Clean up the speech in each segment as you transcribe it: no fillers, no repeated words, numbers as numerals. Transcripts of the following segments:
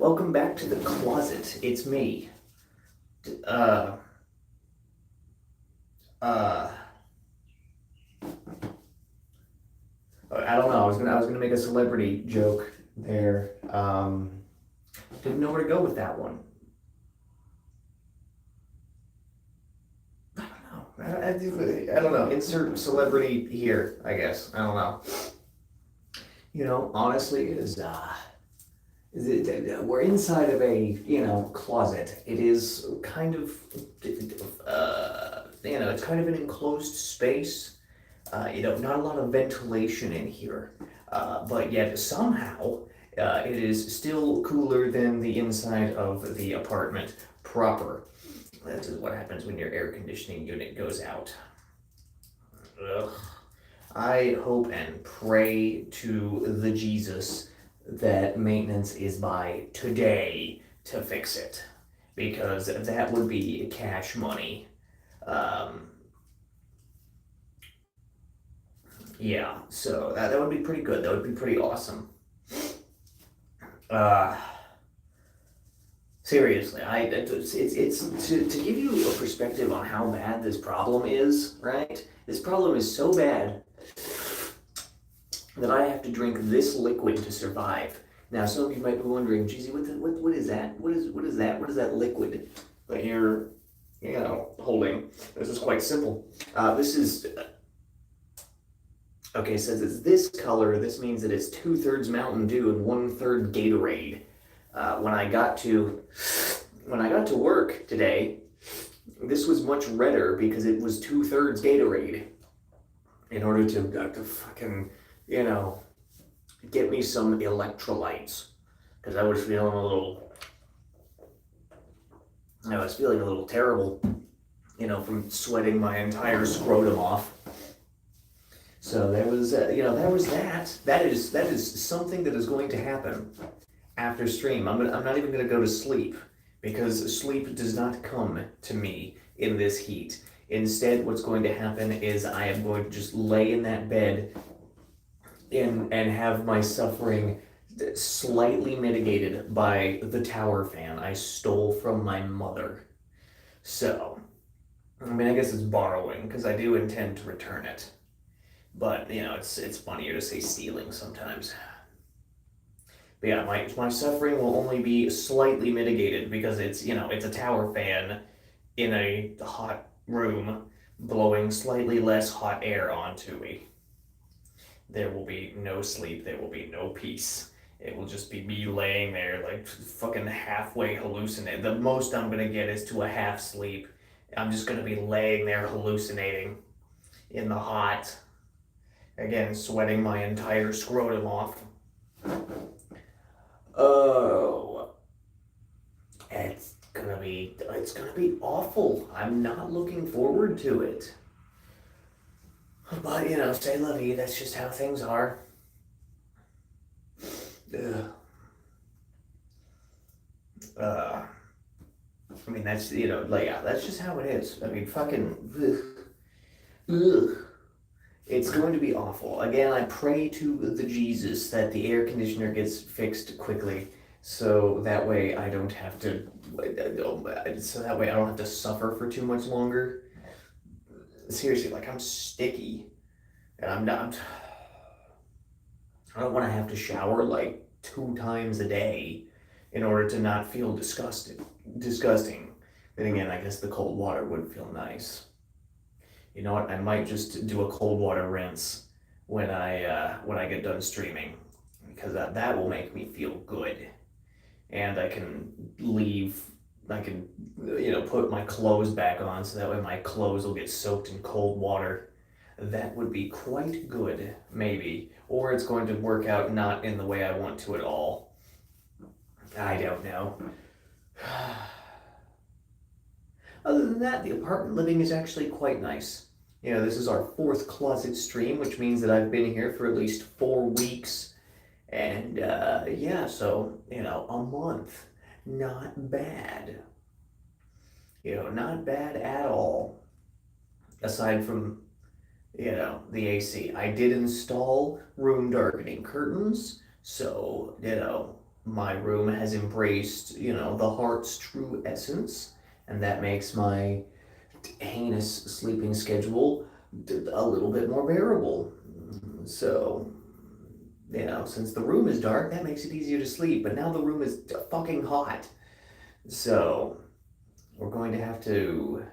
Welcome back to the closet. It's me. Uh, uh, I don't know. I was gonna make a celebrity joke there. Didn't know where to go with that one. I don't know. I don't know. Insert celebrity here, I guess. I don't know. Honestly, we're inside of a closet. It is kind of it's kind of an enclosed space. Not a lot of ventilation in here, but yet somehow it is still cooler than the inside of the apartment proper. That is what happens when your air conditioning unit goes out. Ugh. I hope and pray to the Jesus that maintenance is by today to fix it, because that would be cash money. Um, yeah, so that would be pretty good. That would be pretty awesome. Uh, Seriously, it's to give you a perspective on how bad this problem is, right? This problem is so bad that I have to drink this liquid to survive. Now, some of you might be wondering, GZ, what is that? What is that? What is that liquid that you're holding? This is quite simple. This is okay. Since it's this color, this means that it's 2/3 Mountain Dew and 1/3 Gatorade. When I got to work today, this was much redder because it was 2/3 Gatorade. In order to fucking get me some electrolytes, because I was feeling a little terrible, from sweating my entire scrotum off. So there was that. That is something that is going to happen after stream. I'm not even gonna go to sleep, because sleep does not come to me in this heat. Instead, what's going to happen is I am going to just lay in that bed and have my suffering slightly mitigated by the tower fan I stole from my mother. So, I guess it's borrowing, because I do intend to return it. But, it's funnier to say stealing sometimes. But yeah, my suffering will only be slightly mitigated because it's a tower fan in a hot room blowing slightly less hot air onto me. There will be no sleep, there will be no peace. It will just be me laying there like fucking halfway hallucinating. The most I'm gonna get is to a half sleep. I'm just gonna be laying there hallucinating in the hot. Again, sweating my entire scrotum off. Oh, it's gonna be awful. I'm not looking forward to it. But say la vie, that's just how things are. Ugh. Uh, that's that's just how it is. Fucking ugh. Ugh. It's going to be awful. Again, I pray to the Jesus that the air conditioner gets fixed quickly, so that way I don't have to. So that way I don't have to suffer for too much longer. Seriously, I'm sticky, and I'm not. I don't want to have to shower 2 times a day in order to not feel disgusted. Disgusting. Then again, I guess the cold water would feel nice. You know what? I might just do a cold water rinse when I get done streaming, because that will make me feel good, and I can leave. I can put my clothes back on, so that way my clothes will get soaked in cold water. That would be quite good, maybe, or it's going to work out not in the way I want to at all. I don't know. Other than that, the apartment living is actually quite nice. This is our 4th closet stream, which means that I've been here for at least 4 weeks. And yeah, so, a month. Not bad. Not bad at all. Aside from, the AC. I did install room darkening curtains, so, my room has embraced, the heart's true essence, and that makes my heinous sleeping schedule a little bit more bearable. So, since the room is dark, that makes it easier to sleep, but now the room is fucking hot. So, we're going to have to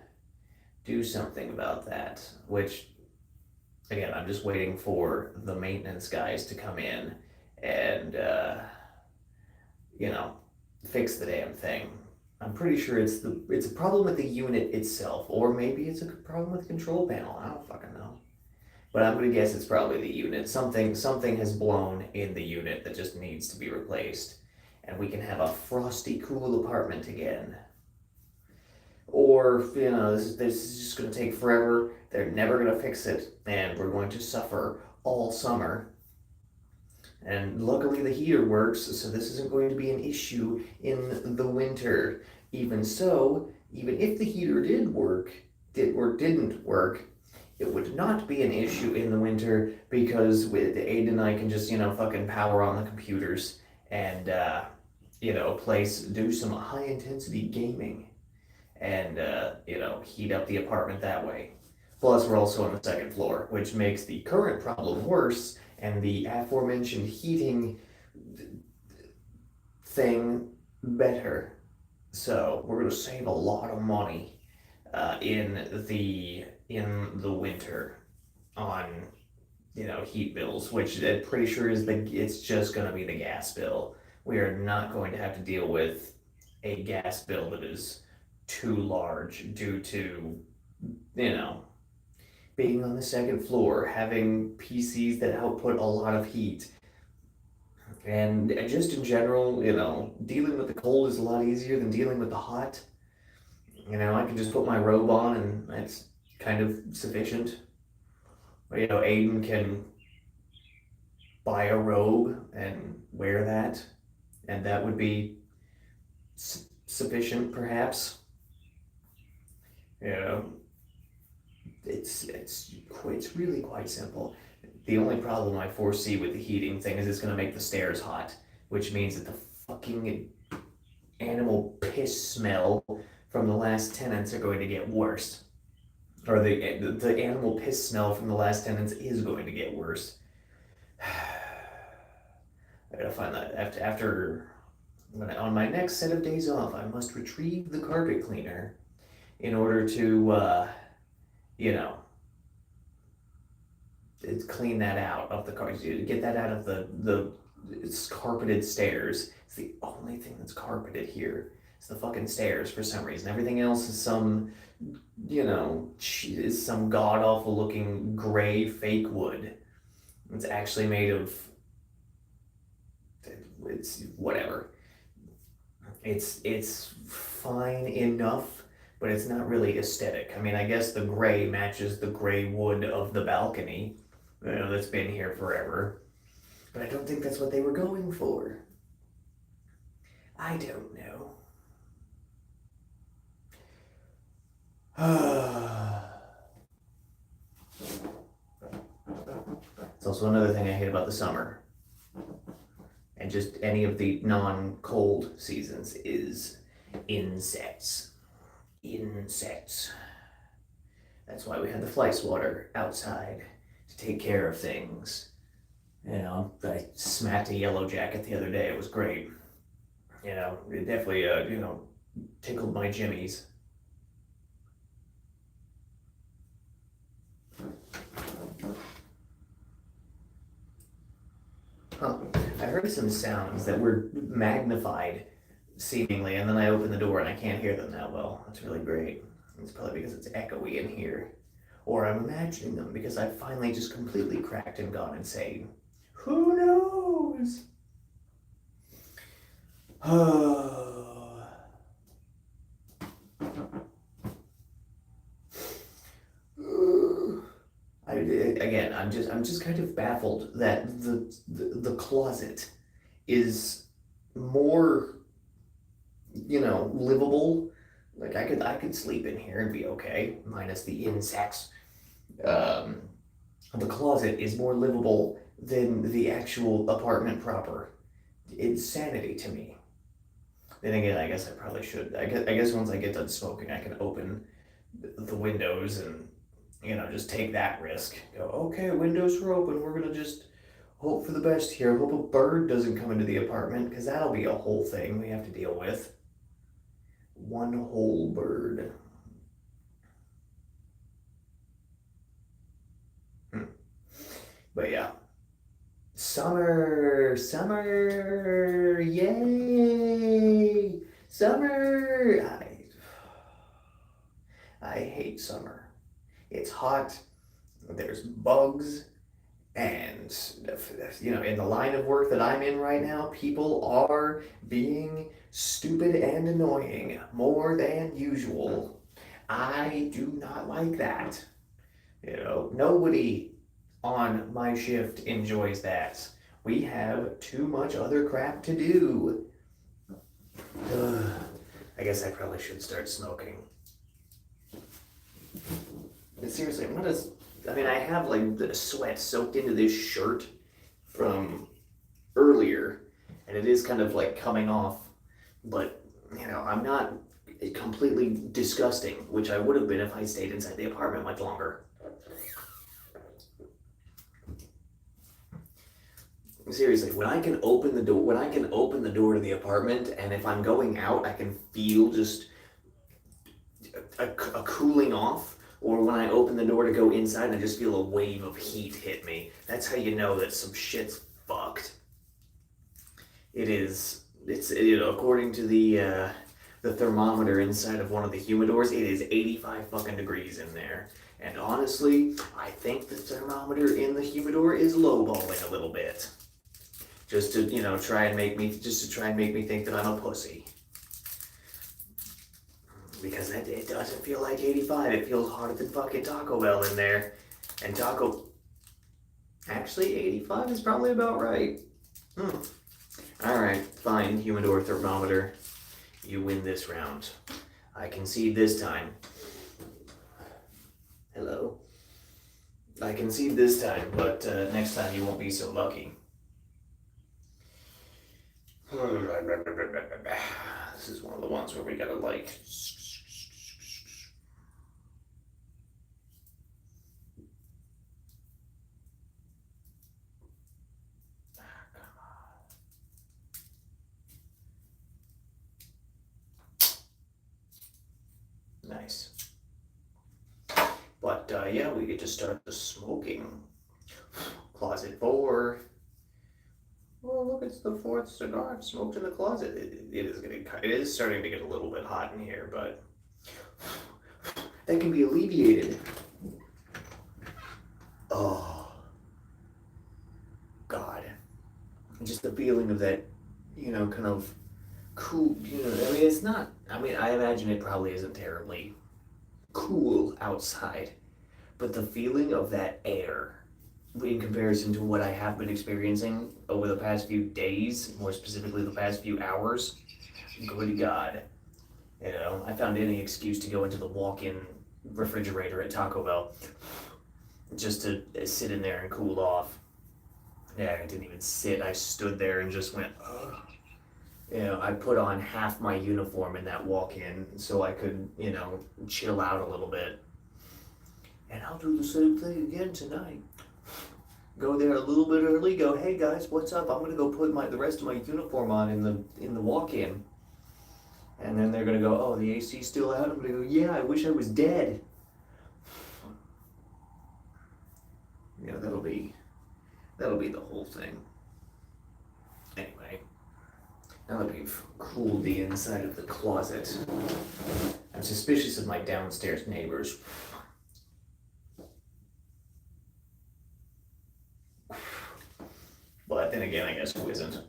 do something about that, which, again, I'm just waiting for the maintenance guys to come in and, you know, fix the damn thing. I'm pretty sure it's a problem with the unit itself, or maybe it's a problem with the control panel. I don't fucking know. But I'm gonna guess it's probably the unit. Something has blown in the unit that just needs to be replaced, and we can have a frosty, cool apartment again. Or this is just gonna take forever. They're never gonna fix it, and we're going to suffer all summer. And luckily the heater works, so this isn't going to be an issue in the winter. Even so, even if the heater didn't work, it would not be an issue in the winter because with Aiden and I can just, fucking power on the computers and, do some high intensity gaming and, heat up the apartment that way. Plus, we're also on the second floor, which makes the current problem worse and the aforementioned heating thing better. So we're gonna save a lot of money in the winter on heat bills, which I'm pretty sure it's just gonna be the gas bill. We are not going to have to deal with a gas bill that is too large due to being on the second floor, having PCs that output a lot of heat, and just in general, dealing with the cold is a lot easier than dealing with the hot. I can just put my robe on and that's kind of sufficient. Aiden can buy a robe and wear that, and that would be sufficient, perhaps. You know, it's really quite simple. The only problem I foresee with the heating thing is it's going to make the stairs hot, which means that the fucking animal piss smell from the last tenants are going to get worse. Or the animal piss smell from the last tenants is going to get worse. I gotta find that on my next set of days off, I must retrieve the carpet cleaner in order to, you know, clean that out of the carpet, get that out of the it's carpeted stairs. It's the only thing that's carpeted here. It's the fucking stairs for some reason. Everything else is some god awful looking gray fake wood. It's actually made of. It's whatever. It's fine enough, but it's not really aesthetic. I mean, I guess the gray matches the gray wood of the balcony, that's been here forever. But I don't think that's what they were going for. I don't know. It's also another thing I hate about the summer, and just any of the non-cold seasons, is insects. Insects. That's why we had the fly swatter outside to take care of things. I smacked a yellow jacket the other day. It was great. It definitely, tickled my jimmies. Huh. I heard some sounds that were magnified, seemingly, and then I opened the door and I can't hear them that well. That's really great. It's probably because it's echoey in here. Or I'm imagining them because I've finally just completely cracked and gone insane. Who knows? I'm just kind of baffled that the closet is more, livable. Like I could sleep in here and be okay, minus the insects. The closet is more livable than the actual apartment proper. insanity to me. Then again, I guess I probably should. I guess once I get done smoking, I can open the windows and, just take that risk. Go, okay, windows are open. We're gonna just hope for the best here. Hope a bird doesn't come into the apartment, because that'll be a whole thing we have to deal with. One whole bird. But yeah. Summer, yay! Summer! I hate summer. It's hot, there's bugs, and, in the line of work that I'm in right now, people are being stupid and annoying more than usual. I do not like that. Nobody on my shift enjoys that. We have too much other crap to do. Ugh. I guess I probably should start smoking. But seriously, I have like the sweat soaked into this shirt from earlier, and it is kind of like coming off, but I'm not completely disgusting, which I would have been if I stayed inside the apartment much longer. Seriously, when I can open the door to the apartment, and if I'm going out, I can feel just a cooling off, or when I open the door to go inside and I just feel a wave of heat hit me. That's how you know that some shit's fucked. It's according to the thermometer inside of one of the humidors, it is 85 fucking degrees in there. And honestly, I think the thermometer in the humidor is lowballing a little bit. Just to, try and make me think that I'm a pussy. Because it doesn't feel like 85. It feels hotter than fucking Taco Bell in there. And actually, 85 is probably about right. Alright, fine, humidor thermometer. You win this round. I concede this time. Hello. I concede this time, but next time you won't be so lucky. This is one of the ones where we gotta like... Nice. But yeah, we get to start the smoking. Closet 4. Well, look, it's the 4th cigar I've smoked in the closet. It is starting to get a little bit hot in here, but that can be alleviated. Oh, God. Just the feeling of that, kind of cool, it's not, I imagine it probably isn't terribly cool outside, but the feeling of that air in comparison to what I have been experiencing over the past few days, more specifically the past few hours, good God. I found any excuse to go into the walk-in refrigerator at Taco Bell just to sit in there and cool off. Yeah, I didn't even sit. I stood there and just went, ugh. I put on half my uniform in that walk-in so I could, chill out a little bit. And I'll do the same thing again tonight. Go there a little bit early, go, hey guys, what's up? I'm gonna go put the rest of my uniform on in the walk-in. And then they're gonna go, oh, the AC's still out? I'm gonna go, yeah, I wish I was dead. That'll be the whole thing. Anyway, now that we've cooled the inside of the closet, I'm suspicious of my downstairs neighbors. But then again, I guess who isn't?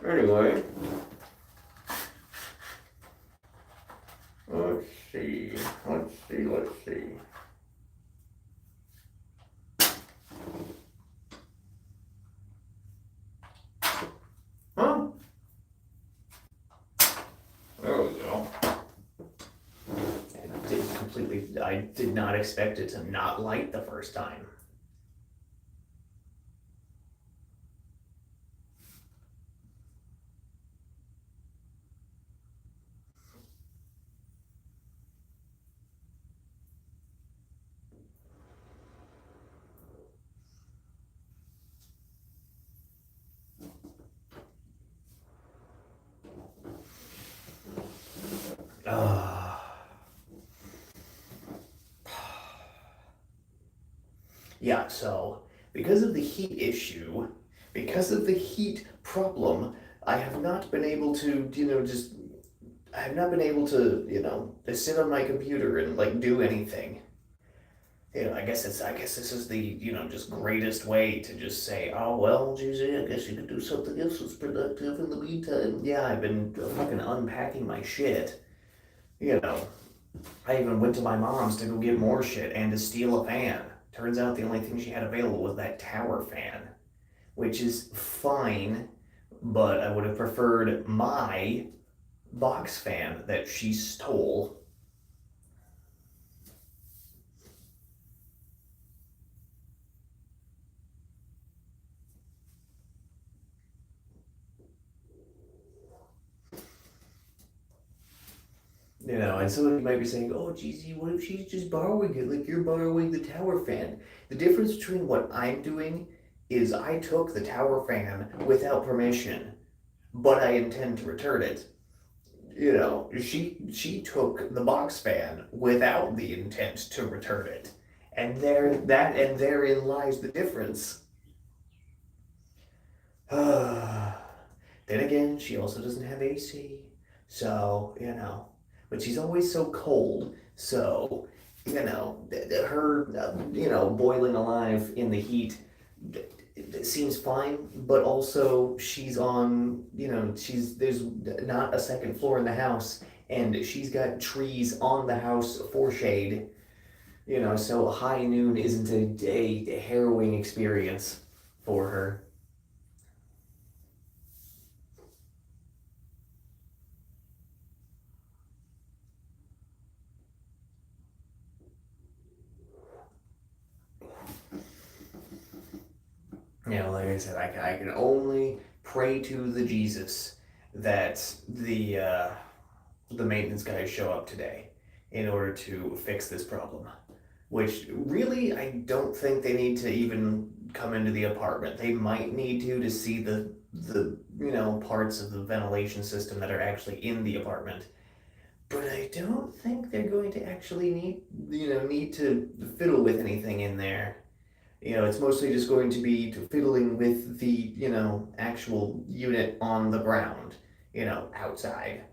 Anyway, let's see. Huh? There we go. I did not expect it to not light the first time. Yeah, so because of the heat issue, because of the heat problem, I have not been able to, just I have not been able to, to sit on my computer and like do anything. I guess this is the, just greatest way to just say, oh well, GZ, I guess you could do something else that's productive in the meantime. Yeah, I've been fucking unpacking my shit. You know, I even went to my mom's to go get more shit and to steal a fan. Turns out the only thing she had available was that tower fan, which is fine, but I would have preferred my box fan that she stole. And some of you might be saying, oh, GZ, what if she's just borrowing it like you're borrowing the tower fan? The difference between what I'm doing is I took the tower fan without permission, but I intend to return it. She took the box fan without the intent to return it. And therein lies the difference. Then again, she also doesn't have AC. So, but she's always so cold. So, her, boiling alive in the heat, it seems fine, but also she's on, there's not a second floor in the house, and she's got trees on the house for shade, so high noon isn't a harrowing experience for her. Like I said, I can only pray to the Jesus that the maintenance guys show up today in order to fix this problem. Which really, I don't think they need to even come into the apartment. They might need to see the parts of the ventilation system that are actually in the apartment. But I don't think they're going to actually need to fiddle with anything in there. It's mostly just going to be fiddling with the, actual unit on the ground, outside.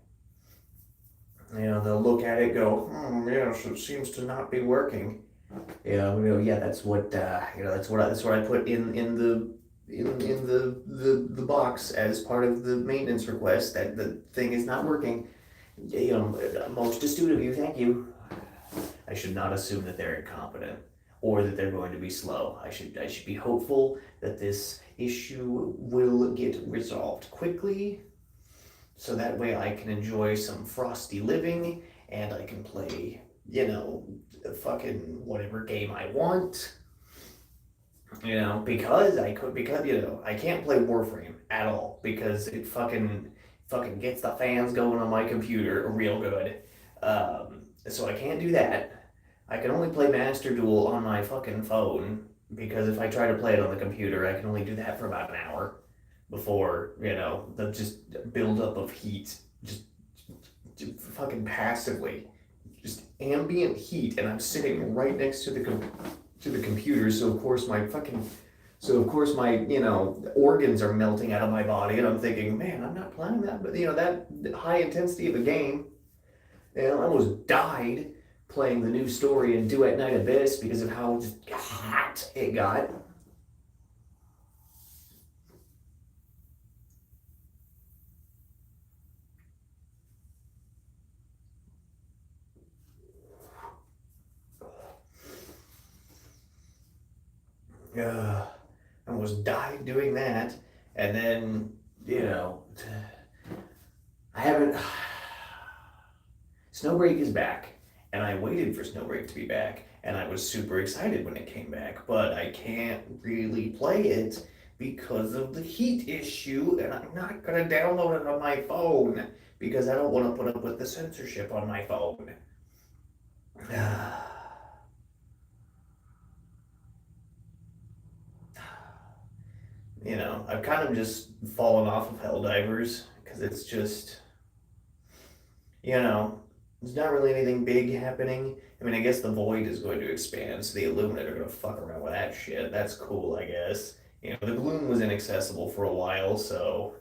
They'll look at it, go, yes, it seems to not be working. Yeah, that's what I put in the box as part of the maintenance request that the thing is not working. Most astute of you, thank you. I should not assume that they're incompetent or that they're going to be slow. I should be hopeful that this issue will get resolved quickly, so that way I can enjoy some frosty living and I can play, fucking whatever game I want. Because I can't play Warframe at all because it fucking gets the fans going on my computer real good. So I can't do that. I can only play Master Duel on my fucking phone because if I try to play it on the computer, I can only do that for about an hour before, the just buildup of heat, just fucking passively, just ambient heat, and I'm sitting right next to the computer, so of course my organs are melting out of my body, and I'm thinking, man, I'm not playing that, but that high intensity of a game, I almost died playing the new story in Duet Night Abyss because of how just hot it got. I almost died doing that, and then I haven't. Snowbreak is back, and I waited for Snowbreak to be back, and I was super excited when it came back, but I can't really play it because of the heat issue, and I'm not gonna download it on my phone because I don't want to put up with the censorship on my phone. I've kind of just fallen off of Helldivers because it's just, you know, There's not really anything big happening. I mean, I guess the void is going to expand, so the Illuminate are going to fuck around with that shit. That's cool, I guess. You know, the gloom was inaccessible for a while, so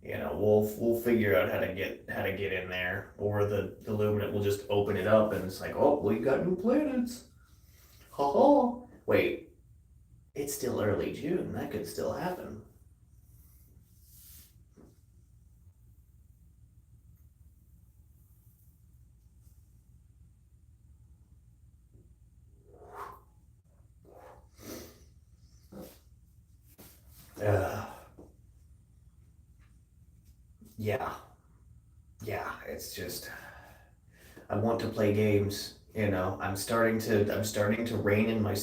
we'll figure out how to get in there, or the Illuminate will just open it up and it's like, oh, we got new planets. Ha ha. Wait, it's still early June. That could still happen. Uh, yeah, yeah. It's just I want to play games. I'm starting to rein in my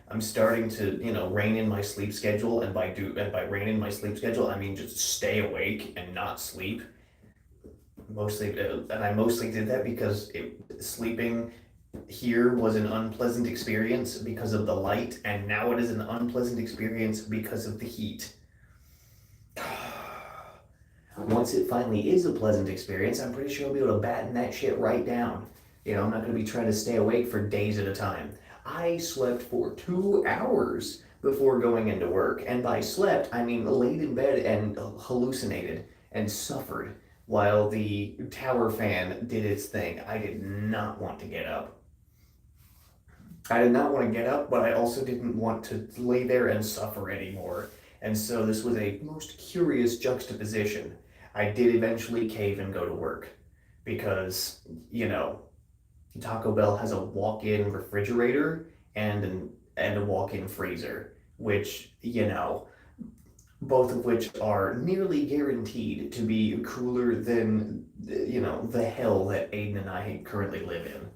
I'm starting to rein in my sleep schedule, and by rein in my sleep schedule I mean just stay awake and not sleep. Mostly, and I mostly did that because sleeping here was an unpleasant experience because of the light, and now it is an unpleasant experience because of the heat. Once it finally is a pleasant experience, I'm pretty sure I'll be able to batten that shit right down. I'm not going to be trying to stay awake for days at a time. I slept for 2 hours before going into work, and by slept, I mean laid in bed and hallucinated and suffered while the tower fan did its thing. I did not want to get up. I did not want to get up, but I also didn't want to lay there and suffer anymore. And so this was a most curious juxtaposition. I did eventually cave and go to work because, Taco Bell has a walk-in refrigerator and a walk-in freezer, which, both of which are nearly guaranteed to be cooler than, the hell that Aiden and I currently live in.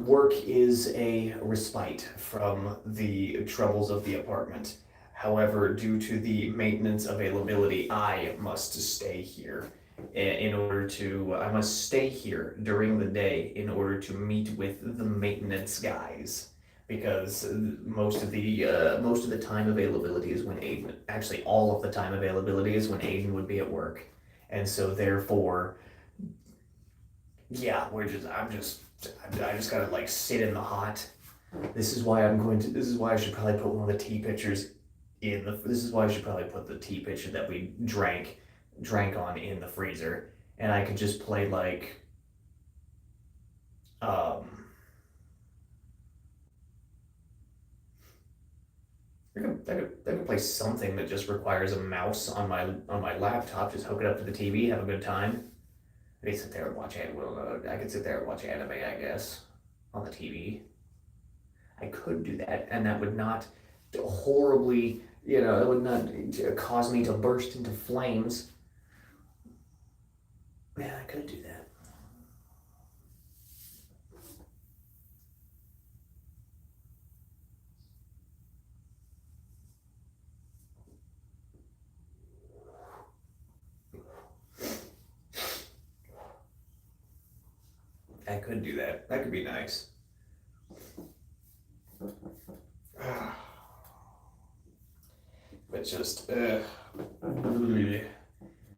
Work is a respite from the troubles of the apartment. However, due to the maintenance availability, I must stay here during the day in order to meet with the maintenance guys. Because most of the time availability is when Aiden, actually all of the time availability is when Aiden would be at work. And so therefore, yeah, I just gotta like sit in the hot. This is why I should probably put one of the tea pitchers this is why I should probably put the tea pitcher that we drank on in the freezer. And I could just play like, um, I could play something that just requires a mouse on my laptop, just hook it up to the TV, have a good time. I could sit there and watch anime. I could sit there and watch anime, I guess, on the TV. I could do that, and that would not horribly, it would not cause me to burst into flames. Yeah, I could do that. I could do that. That could be nice. But just,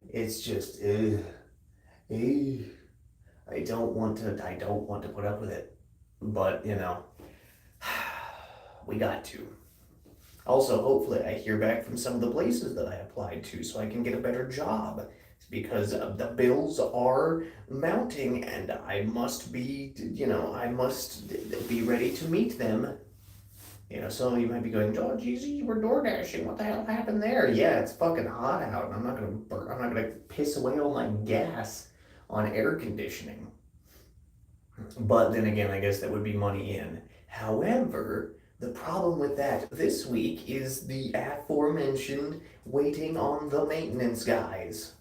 it's just, I don't want to put up with it. But, we got to. Also, hopefully, I hear back from some of the places that I applied to so I can get a better job. Because the bills are mounting and I must be ready to meet them. So you might be going, oh, geez, you were door dashing. What the hell happened there? Yeah, it's fucking hot out, and I'm not gonna piss away all my gas on air conditioning. But then again, I guess that would be money in. However, the problem with that this week is the aforementioned waiting on the maintenance guys.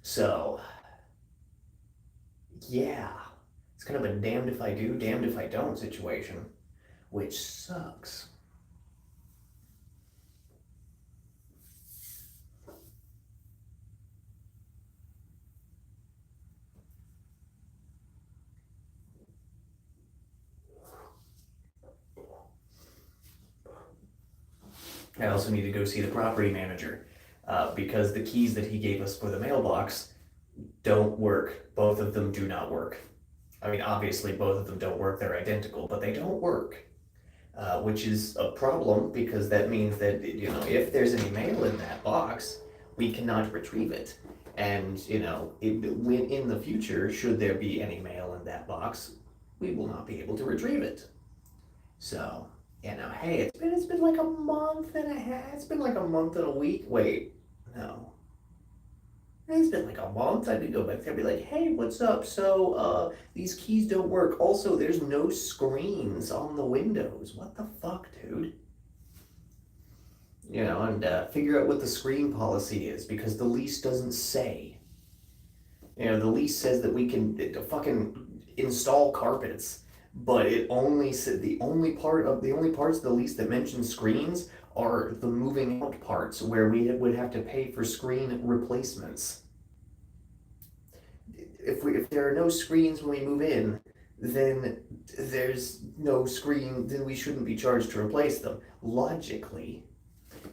So, yeah, it's kind of a damned if I do, damned if I don't situation, which sucks. I also need to go see the property manager because the keys that he gave us for the mailbox don't work. Both of them do not work. I mean, obviously, both of them don't work. They're identical, but they don't work. Which is a problem because that means that, if there's any mail in that box, we cannot retrieve it. And, when in the future, should there be any mail in that box, we will not be able to retrieve it. So, hey, it's been like a month and a half. It's been like a month and a week. Wait, no. It's been like a month. I did go back there and be like, hey, what's up? So, these keys don't work. Also, there's no screens on the windows. What the fuck, dude? And figure out what the screen policy is because the lease doesn't say. The lease says that we can fucking install carpets, but it only said the only parts of the lease that mention screens are the moving out parts where we would have to pay for screen replacements. If there are no screens when we move in, then there's no screen, then we shouldn't be charged to replace them, logically.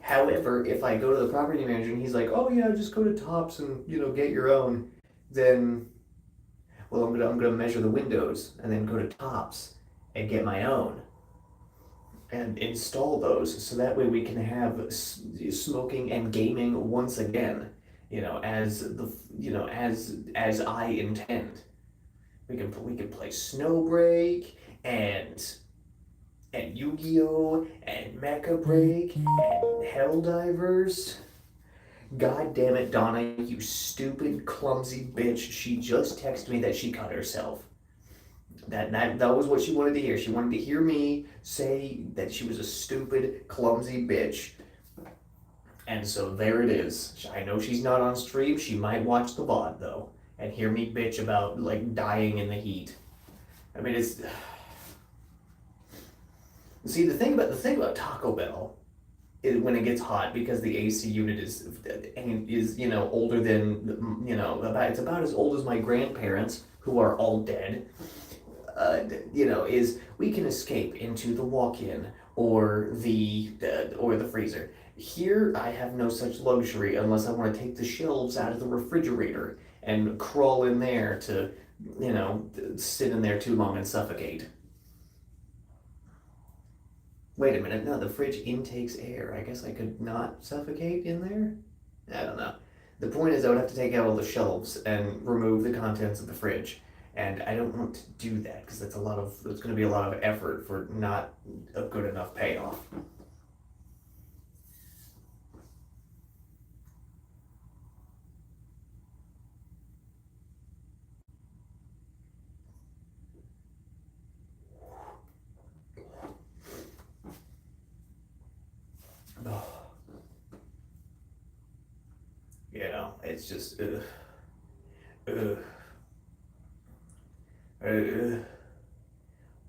However, if I go to the property manager and he's like, oh yeah, just go to Tops and, get your own, then, well, I'm gonna measure the windows and then go to Tops and get my own and install those so that way we can have smoking and gaming once again, as I intend. We can play Snowbreak and Yu-Gi-Oh! And Mecha Break and Helldivers. God damn it, Donna, you stupid, clumsy bitch. She just texted me that she cut herself. That was what she wanted to hear. She wanted to hear me say that she was a stupid, clumsy bitch. And so there it is. I know she's not on stream. She might watch the VOD, though, and hear me bitch about, like, dying in the heat. I mean, it's... See, the thing about Taco Bell is when it gets hot, because the AC unit is older than, it's about as old as my grandparents, who are all dead. Is we can escape into the walk-in or the freezer. Here, I have no such luxury unless I want to take the shelves out of the refrigerator and crawl in there to, sit in there too long and suffocate. Wait a minute, no, the fridge intakes air. I guess I could not suffocate in there? I don't know. The point is I would have to take out all the shelves and remove the contents of the fridge. And I don't want to do that because it's going to be a lot of effort for not a good enough payoff. It's just,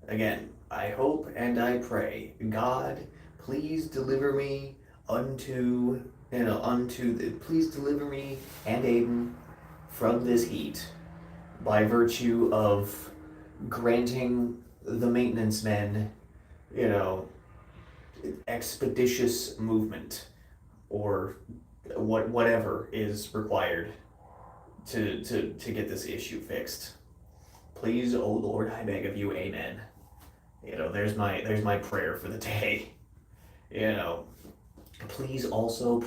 again, I hope and I pray, God, please deliver me please deliver me and Aiden from this heat by virtue of granting the maintenance men, expeditious movement or whatever is required to get this issue fixed. Please, oh Lord, I beg of you, amen. There's my prayer for the day. Please also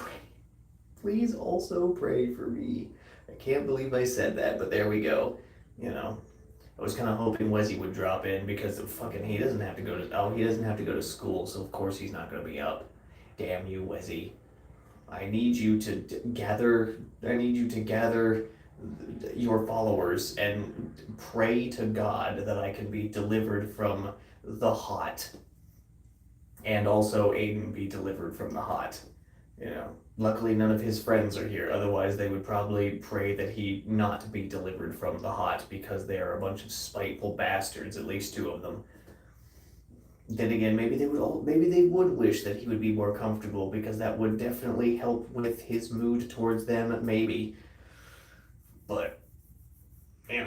pray for me. I can't believe I said that, but there we go. I was kind of hoping Wezzy would drop in because he doesn't have to go to school, so of course he's not going to be up. Damn you, Wezzy. I need you to gather your followers and pray to God that I can be delivered from the hot. And also Aiden be delivered from the hot. Luckily none of his friends are here, otherwise they would probably pray that he not be delivered from the hot because they are a bunch of spiteful bastards, at least two of them. Then again, maybe they would wish that he would be more comfortable because that would definitely help with his mood towards them, maybe. But, I'm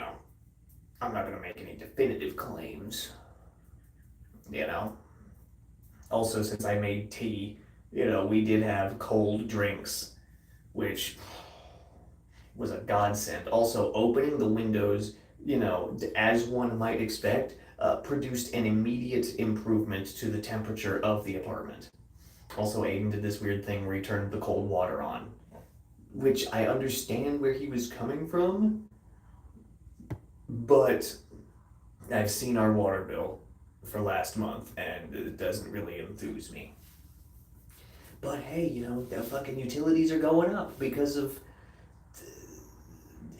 not going to make any definitive claims. Also, since I made tea, we did have cold drinks, which was a godsend. Also, opening the windows, as one might expect, produced an immediate improvement to the temperature of the apartment. Also, Aiden did this weird thing where he turned the cold water on, which I understand where he was coming from, but I've seen our water bill for last month and it doesn't really enthuse me. But hey, the fucking utilities are going up because of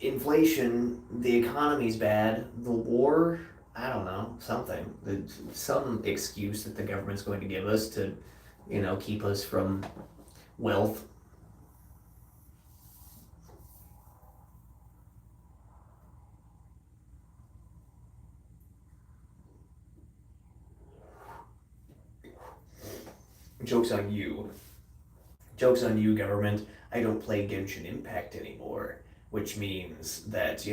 inflation, the economy's bad, the war, I don't know, something. Some excuse that the government's going to give us to, keep us from wealth. Joke's on you. Joke's on you, government. I don't play Genshin Impact anymore, which means that,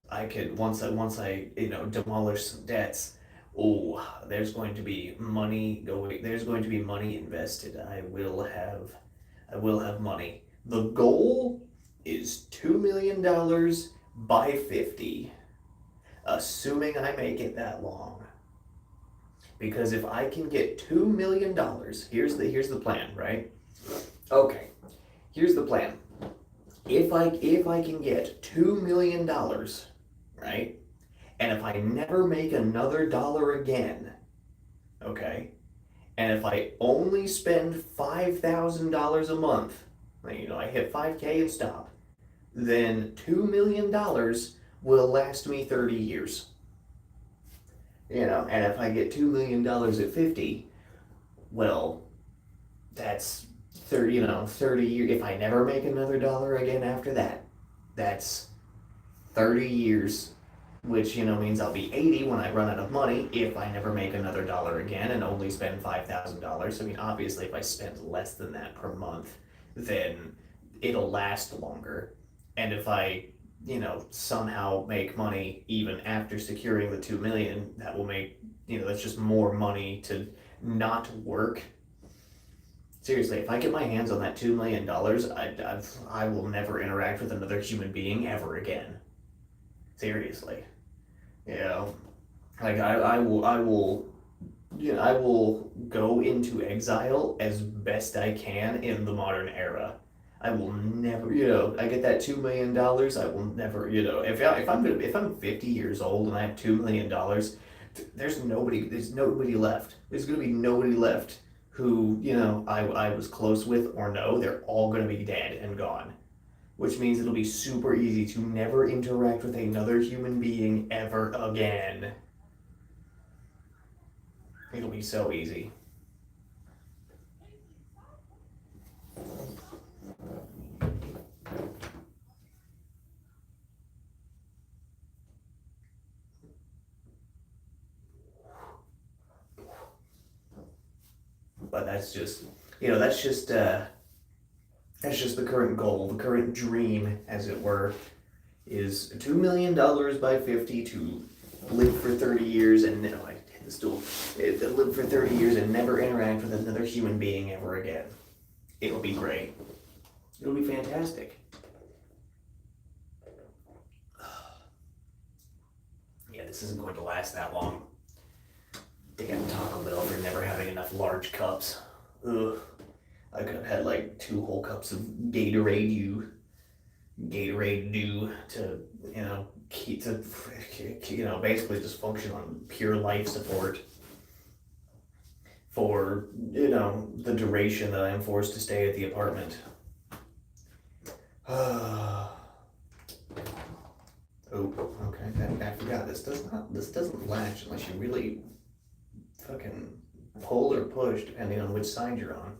I could, once I demolish some debts, oh, there's going to be money invested. I will have money. The goal is $2 million by 50, assuming I make it that long. Because if I can get $2 million, here's the plan, right? Okay, here's the plan. If I can get $2 million, right, and if I never make another dollar again, okay, and if I only spend $5,000 a month, I hit 5K and stop, then $2 million will last me 30 years. And if I get $2 million at 50, well, that's 30 years. If I never make another dollar again after that, that's 30 years, which, means I'll be 80 when I run out of money if I never make another dollar again and only spend $5,000. Obviously, if I spend less than that per month, then it'll last longer. And if I, somehow make money even after securing the 2 million, that will make, that's just more money to not work. Seriously, if I get my hands on that $2 million, I will never interact with another human being ever again. Seriously. Like I will go into exile as best I can in the modern era. I will never, I get that $2 million. I will never, if I'm 50 years old and I have $2 million, there's nobody left. There's gonna be nobody left who I was close with or no. They're all gonna be dead and gone, which means it'll be super easy to never interact with another human being ever again. It'll be so easy. But that's just the current goal, the current dream, as it were, is $2 million by 50 to live for 30 years and live for 30 years and never interact with another human being ever again. It'll be great. It'll be fantastic. Yeah, this isn't going to last that long. Damn Taco Bell for never having enough large cups. Ugh. I could have had like 2 whole cups of Gatorade Dew to, keep to, basically just function on pure life support for, the duration that I'm forced to stay at the apartment. Oh, okay. I forgot. This doesn't latch unless you really fucking pull or push, depending on which side you're on.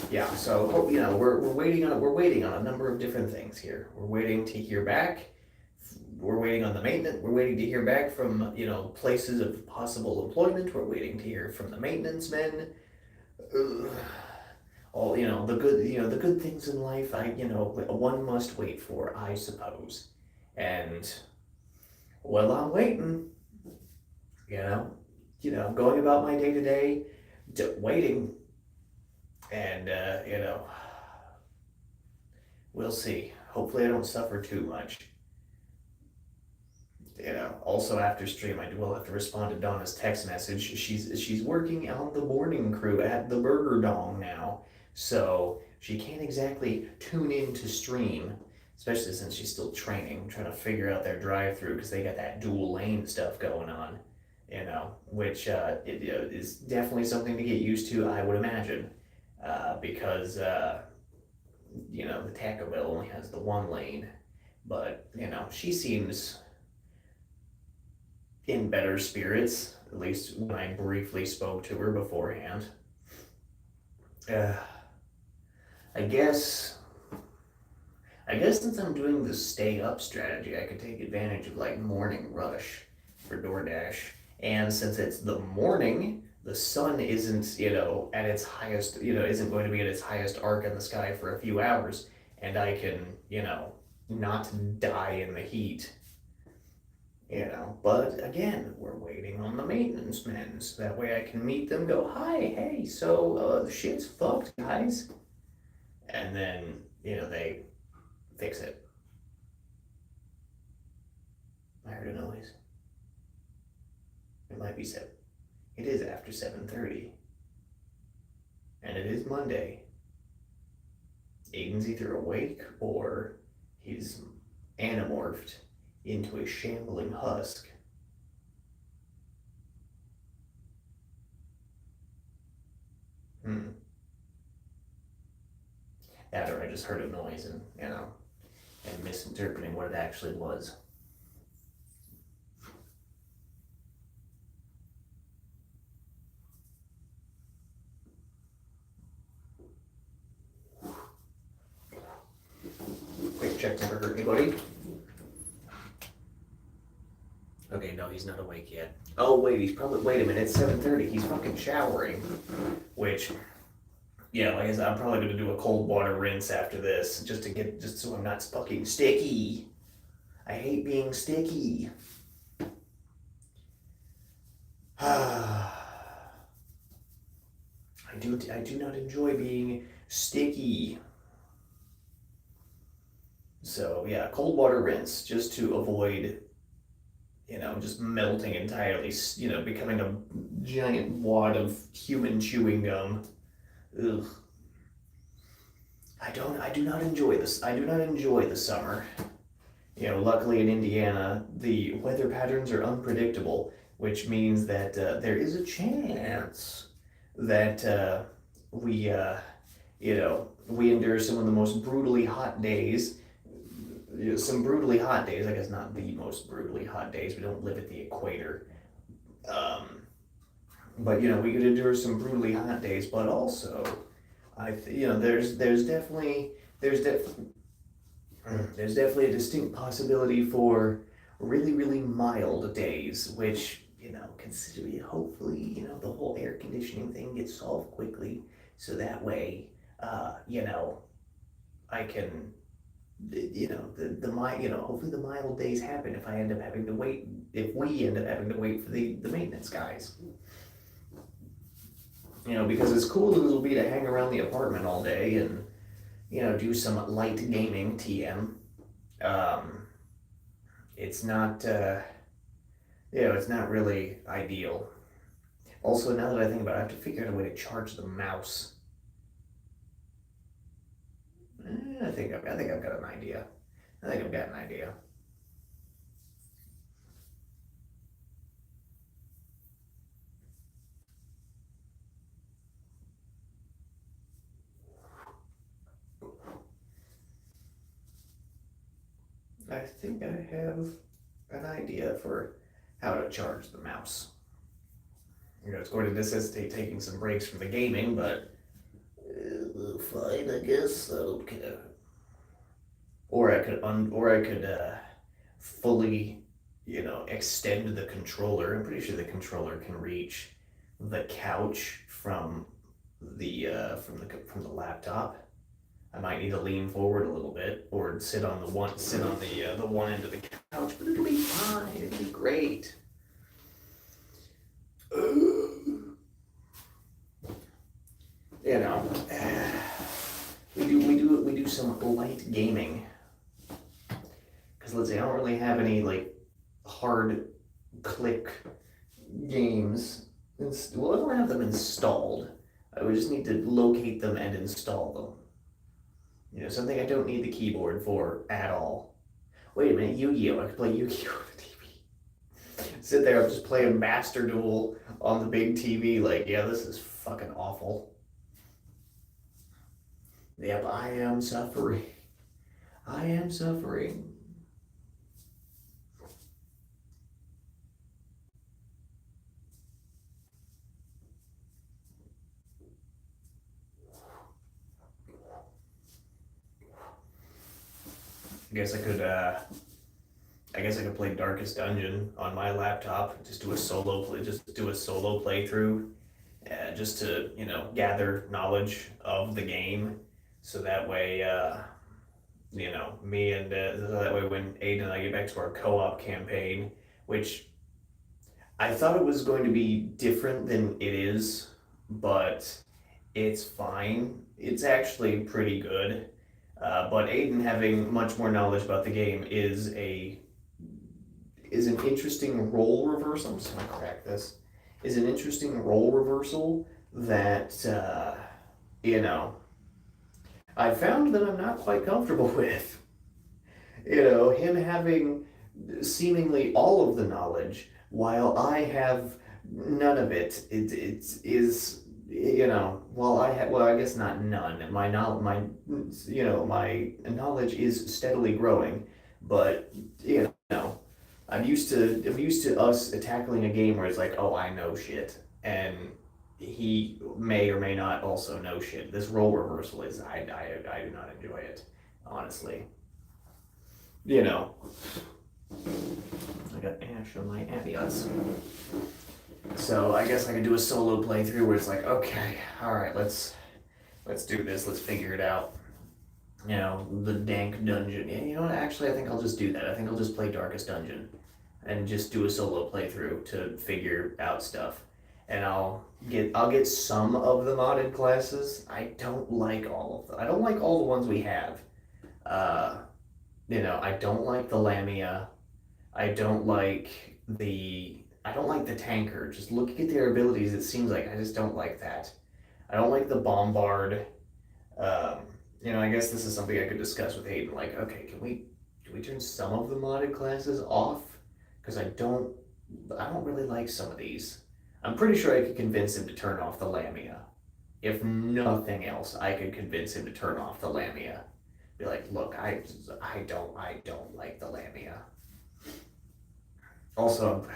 Yeah, so we're waiting on a number of different things here. We're waiting to hear back we're waiting on the maintenance. We're waiting to hear back from places of possible employment. We're waiting to hear from the maintenance men. Ugh. All the good things in life. One must wait for, I suppose. And well, I'm waiting. You know, going about my day to day, waiting, and we'll see. Hopefully, I don't suffer too much. Also after stream, I will have to respond to Donna's text message. She's working on the morning crew at the Burger Dong now, so she can't exactly tune in to stream, especially since she's still training, trying to figure out their drive-through because they got that dual lane stuff going on, which is definitely something to get used to, I would imagine, because the Taco Bell only has the one lane, but she seems in better spirits, at least when I briefly spoke to her beforehand. Uh, I guess, since I'm doing the stay up strategy, I could take advantage of like morning rush for DoorDash. And since it's the morning, the sun isn't, at its highest, isn't going to be at its highest arc in the sky for a few hours, and I can, not die in the heat. But again, we're waiting on the maintenance men, so that way I can meet them, go, hi, hey, so the shit's fucked, guys. And then, they fix it. I heard a noise. It might be 7. It is after 7:30. And it is Monday. Aiden's either awake or he's anamorphed into a shambling husk. That or I just heard a noise and misinterpreting what it actually was. Quick check, never hurt anybody. Okay, no, he's not awake yet. Oh, wait, wait a minute, it's 7:30. He's fucking showering. Which, yeah, like I said, I'm probably gonna do a cold water rinse after this, just so I'm not fucking sticky. I hate being sticky. I do not enjoy being sticky. So yeah, cold water rinse, just to avoid just melting entirely, becoming a giant wad of human chewing gum. Ugh. I do not enjoy this. I do not enjoy the summer. Luckily in Indiana, the weather patterns are unpredictable, which means that there is a chance that we endure some of the most brutally hot days. Some brutally hot days, I guess not the most brutally hot days, we don't live at the equator. But we could endure some brutally hot days, but also, there's definitely a distinct possibility for really, really mild days, which, consider hopefully, the whole air conditioning thing gets solved quickly, so that way, I can, hopefully the mild days happen if we end up having to wait for the maintenance guys. Because as cool as it'll be to hang around the apartment all day and, do some light gaming TM, it's not, it's not really ideal. Also, now that I think about it, I have to figure out a way to charge the mouse. I think I've got an idea. I think I've got an idea. I think I have an idea for how to charge the mouse. It's going to necessitate taking some breaks from the gaming, but fine, I guess. I don't care. Or I could fully, extend the controller. I'm pretty sure the controller can reach the couch from the laptop. I might need to lean forward a little bit or sit on the one end of the couch, but it'll be fine. It'll be great. You know, we do some light gaming because let's say I don't really have any like hard click games. Well, I don't have them installed. I would just need to locate them and install them. Something I don't need the keyboard for at all. Wait a minute, Yu-Gi-Oh! I could play Yu-Gi-Oh! on the TV. Sit there, I'm just playing Master Duel on the big TV, like, yeah, this is fucking awful. Yep, I am suffering. I am suffering. I guess I could play Darkest Dungeon on my laptop. Just do a solo playthrough, just to gather knowledge of the game, so that way so that way when Aiden and I get back to our co-op campaign, which I thought it was going to be different than it is, but it's fine. It's actually pretty good. But Aiden having much more knowledge about the game is an interesting role reversal. I'm just gonna crack this. Is an interesting role reversal that I found that I'm not quite comfortable with. Him having seemingly all of the knowledge while I have none of it. It is I guess not none. My knowledge is steadily growing, but I'm used to us tackling a game where it's like, oh, I know shit, and he may or may not also know shit. This role reversal I do not enjoy it, honestly. I got ash on my ambience. So I guess I could do a solo playthrough where it's like, okay, all right, let's do this. Let's figure it out. The dank dungeon. Actually, I think I'll just do that. I think I'll just play Darkest Dungeon and just do a solo playthrough to figure out stuff. And I'll get some of the modded classes. I don't like all of them. I don't like all the ones we have. I don't like the Lamia. I don't like the tanker. Just looking at their abilities, it seems like I just don't like that. I don't like the bombard. I guess this is something I could discuss with Hayden. Like, okay, can we turn some of the modded classes off? Because I don't really like some of these. I'm pretty sure I could convince him to turn off the Lamia. If nothing else, I could convince him to turn off the Lamia. Be like, look, I don't like the Lamia. Also,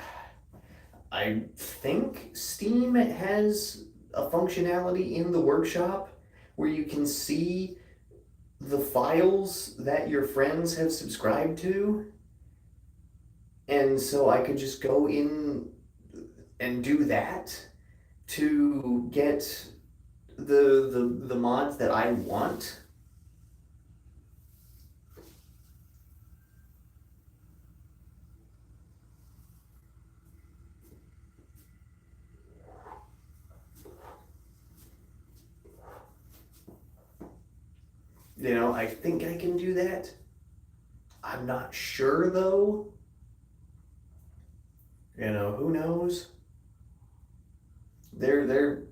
I think Steam has a functionality in the workshop where you can see the files that your friends have subscribed to. And so I could just go in and do that to get the mods that I want. I think I can do that. I'm not sure though. Who knows? They're that,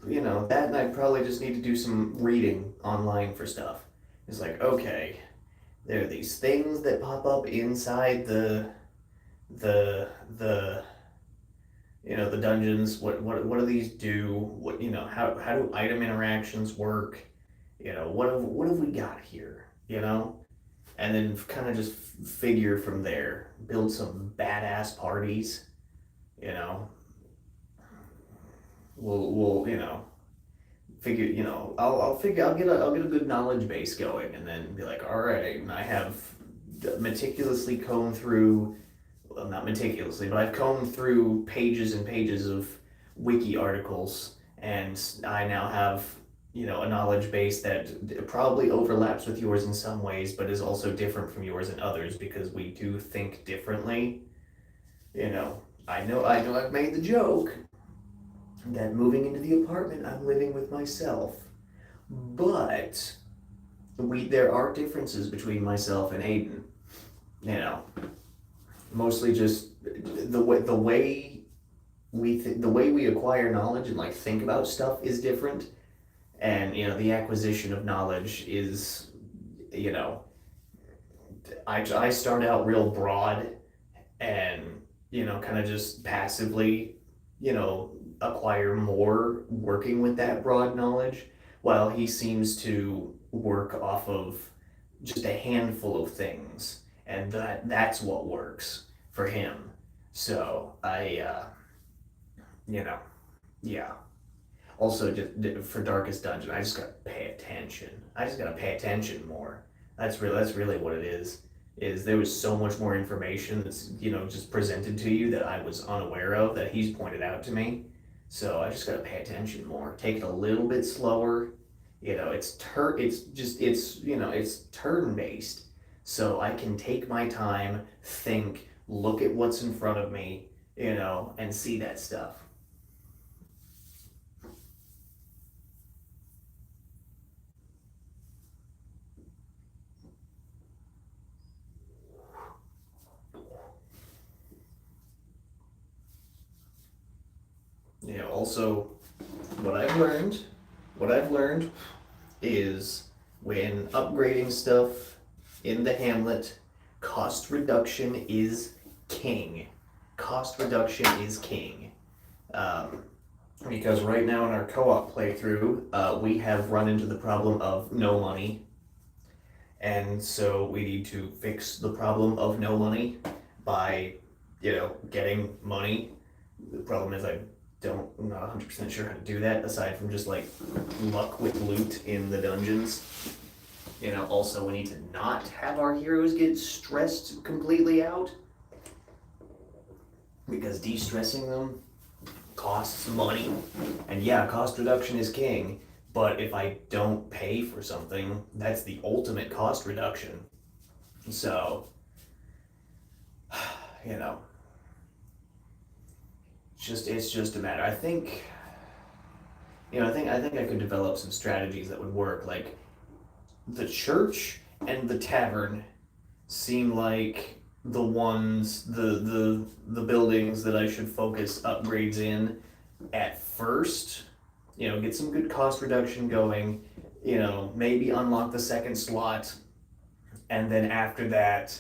and I probably just need to do some reading online for stuff. It's like, okay, there are these things that pop up inside the the dungeons. What do these do? How do item interactions work? What have we got here? And then kind of just figure from there, build some badass parties. We'll figure. I'll get a good knowledge base going, and then be like, all right, I have meticulously comb through, well, not meticulously, but I've combed through pages and pages of wiki articles, and I now have, a knowledge base that probably overlaps with yours in some ways, but is also different from yours in others because we do think differently. I know I've made the joke that moving into the apartment, I'm living with myself. But there are differences between myself and Aiden. You know, mostly just the way we acquire knowledge and like think about stuff is different, and the acquisition of knowledge is, you know, I start out real broad and kind of just passively, acquire more working with that broad knowledge, while he seems to work off of just a handful of things, and that's what works for him. So you know, yeah. Also, just for Darkest Dungeon, I just gotta pay attention. I just gotta pay attention more. That's really what it is. Is there was so much more information that's just presented to you that I was unaware of that he's pointed out to me. So I just gotta pay attention more. Take it a little bit slower. It's turn based. So I can take my time, think, look at what's in front of me, and see that stuff. Also, what I've learned, what I've learned is when upgrading stuff in the hamlet, cost reduction is king. Cost reduction is king. Um, because right now in our co-op playthrough, we have run into the problem of no money, and so we need to fix the problem of no money by, getting money. The problem is I'm not 100% sure how to do that aside from just like luck with loot in the dungeons. Also we need to not have our heroes get stressed completely out, because de-stressing them costs money. And yeah, cost reduction is king, but if I don't pay for something, that's the ultimate cost reduction. So, you know, it's just a matter. I think I could develop some strategies that would work. Like the church and the tavern seem like the buildings that I should focus upgrades in at first. Get some good cost reduction going. Maybe unlock the second slot, and then after that,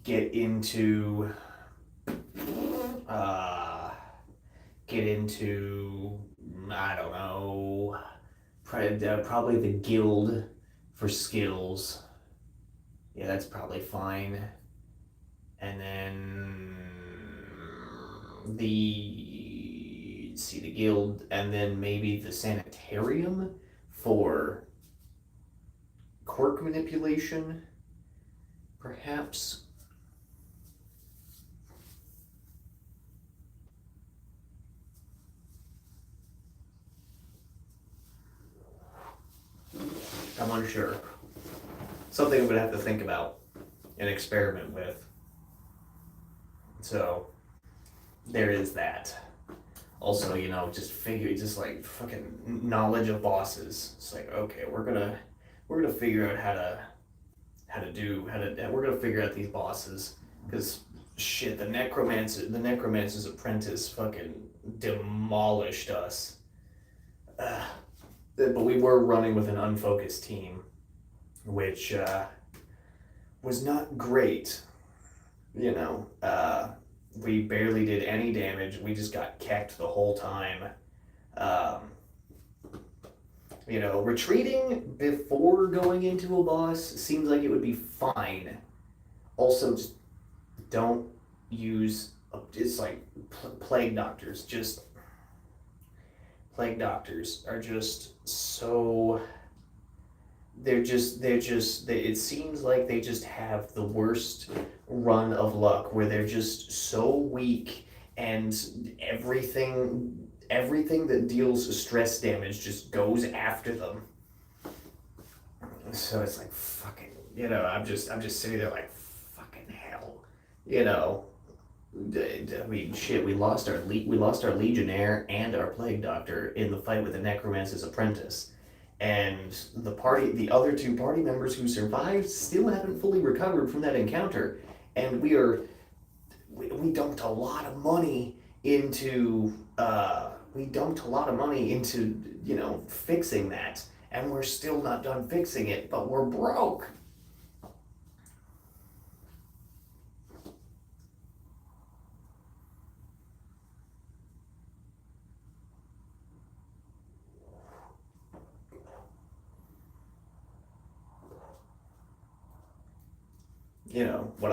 get into uh, I don't know, probably the guild for skills. Yeah, that's probably fine. And then the guild, and then maybe the sanitarium for quirk manipulation, perhaps. I'm unsure. Something I'm gonna have to think about and experiment with. So there is that. Also, just like fucking knowledge of bosses. It's like, okay, we're gonna figure out we're gonna figure out these bosses, because shit, the necromancer's apprentice fucking demolished us. But we were running with an unfocused team, which was not great. We barely did any damage. We just got kecked the whole time. Um, retreating before going into a boss seems like it would be fine. Also, just don't use. It's like plague doctors. Just plague doctors are just so it seems like they just have the worst run of luck where they're just so weak, and everything that deals stress damage just goes after them. So it's like fucking, I'm just sitting there like fucking hell, you know. I mean, shit. We lost our legionnaire and our plague doctor in the fight with the necromancer's apprentice, and the other two party members who survived still haven't fully recovered from that encounter, and we dumped a lot of money into fixing that, and we're still not done fixing it, but we're broke. What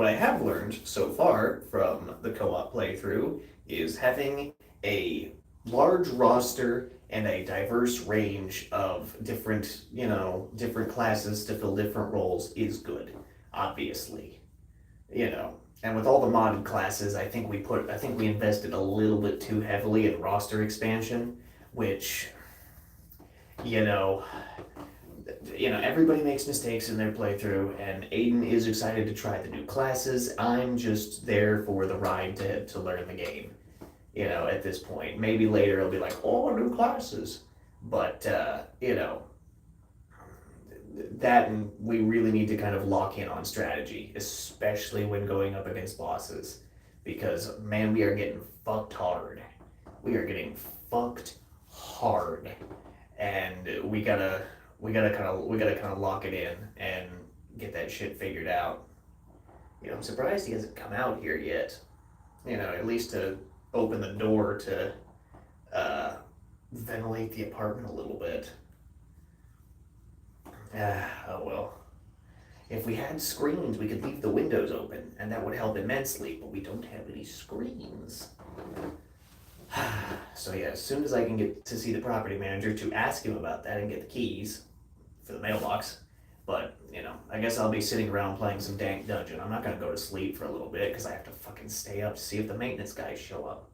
I have learned so far from the co-op playthrough is having a large roster and a diverse range of different classes to fill different roles is good, obviously. And with all the modded classes, I think we invested a little bit too heavily in roster expansion, which, you know, everybody makes mistakes in their playthrough, and Aiden is excited to try the new classes. I'm just there for the ride to learn the game. At this point, maybe later it'll be like, oh, new classes, but that, and we really need to kind of lock in on strategy, especially when going up against bosses, because man, we are getting fucked hard. We are getting fucked hard, and we gotta kind of lock it in and get that shit figured out. I'm surprised he hasn't come out here yet. At least to open the door to ventilate the apartment a little bit. Oh well. If we had screens, we could leave the windows open, and that would help immensely, but we don't have any screens. So yeah, as soon as I can get to see the property manager to ask him about that and get the keys for the mailbox. But, I guess I'll be sitting around playing some dank dungeon. I'm not gonna go to sleep for a little bit, because I have to fucking stay up to see if the maintenance guys show up.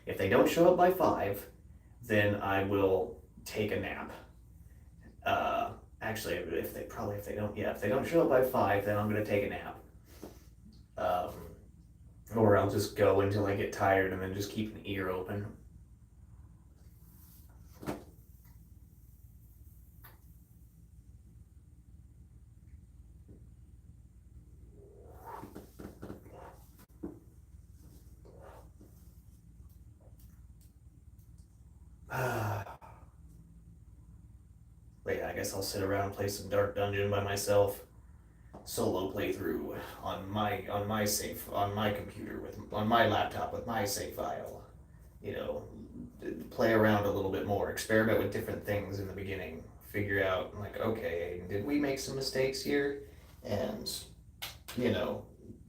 If they don't show up by 5, then I will take a nap. Actually, if they don't show up by 5, then I'm gonna take a nap. Um, or I'll just go until I get tired and then just keep an ear open. But yeah, I guess I'll sit around and play some Dark Dungeon by myself. Solo playthrough on my computer on my laptop with my save file. You know, play around a little bit more, experiment with different things in the beginning, figure out like, okay, did we make some mistakes here? And you know,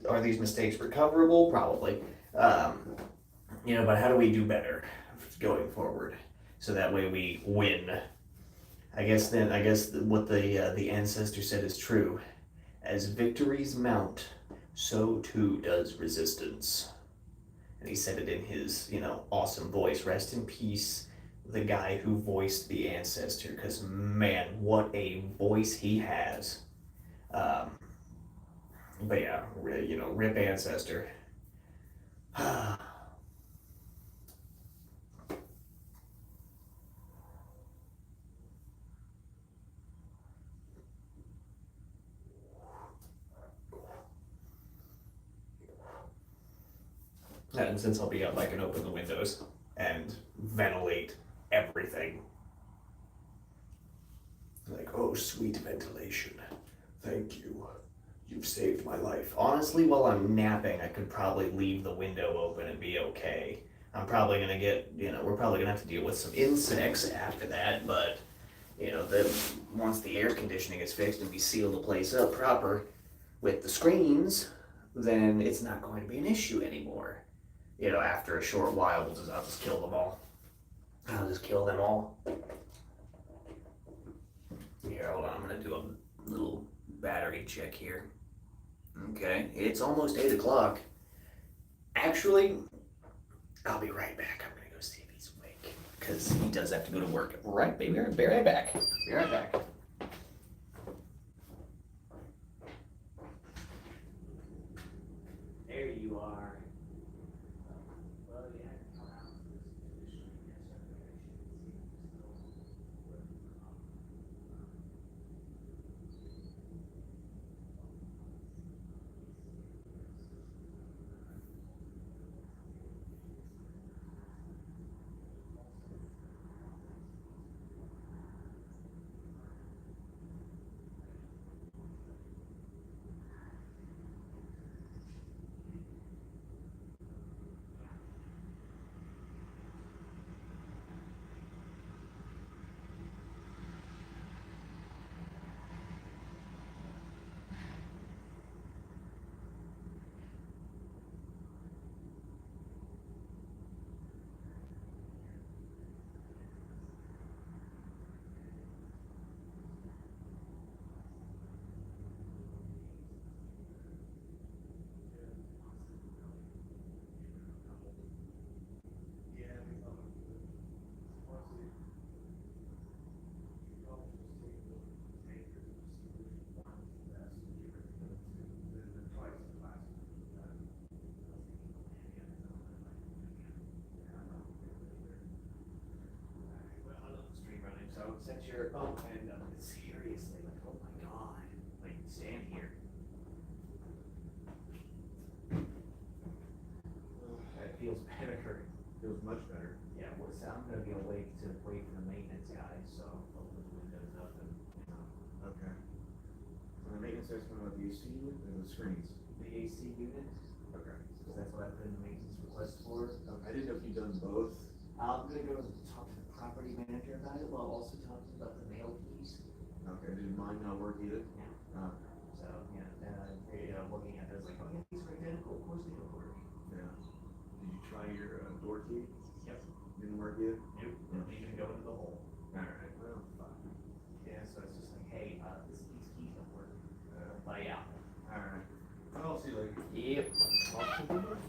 are these mistakes recoverable? Probably. But how do we do better going forward? So that way we win. I guess what the ancestor said is true. As victories mount, so too does resistance. And he said it in his, awesome voice. Rest in peace, the guy who voiced the ancestor, because man, what a voice he has. Um, but yeah, rip ancestor. And since I'll be up, I can open the windows and ventilate everything. Like, oh, sweet ventilation. Thank you. You've saved my life. Honestly, while I'm napping, I could probably leave the window open and be okay. I'm probably gonna we're probably gonna have to deal with some insects after that, but, once the air conditioning is fixed and we seal the place up proper with the screens, then it's not going to be an issue anymore. After a short while, I'll just kill them all. I'll just kill them all. Here, hold on, I'm gonna do a little battery check here. Okay, it's almost 8 o'clock. Actually, I'll be right back. I'm gonna go see if he's awake. Because he does have to go to work. Right, baby, be right back. Be right back. There you are. Well, you had to come out for this condition, I guess. So since you're and seriously, like, oh my god, like stand here. That feels better. Feels much better. Yeah, well, so I'm gonna be awake to wait for the maintenance guy, so open the windows up and Okay. So the maintenance guy's coming with the AC unit and the screens. the AC unit. Okay. So that's what I put in the maintenance request for. I didn't know if you'd done both. I'm gonna go talk to the property manager about it while also talking about the mail keys. Okay, did mine not work either? Yeah. So, looking at it, I was like, oh yeah, these are identical, of course they don't work. Yeah. Did you try your door key? Yep. Didn't work either? Nope, don't even go into the hole. Alright, well, fine. Yeah, so it's just like, hey, these keys don't work. But yeah. Alright. I'll see you later. Yep. Off to the work.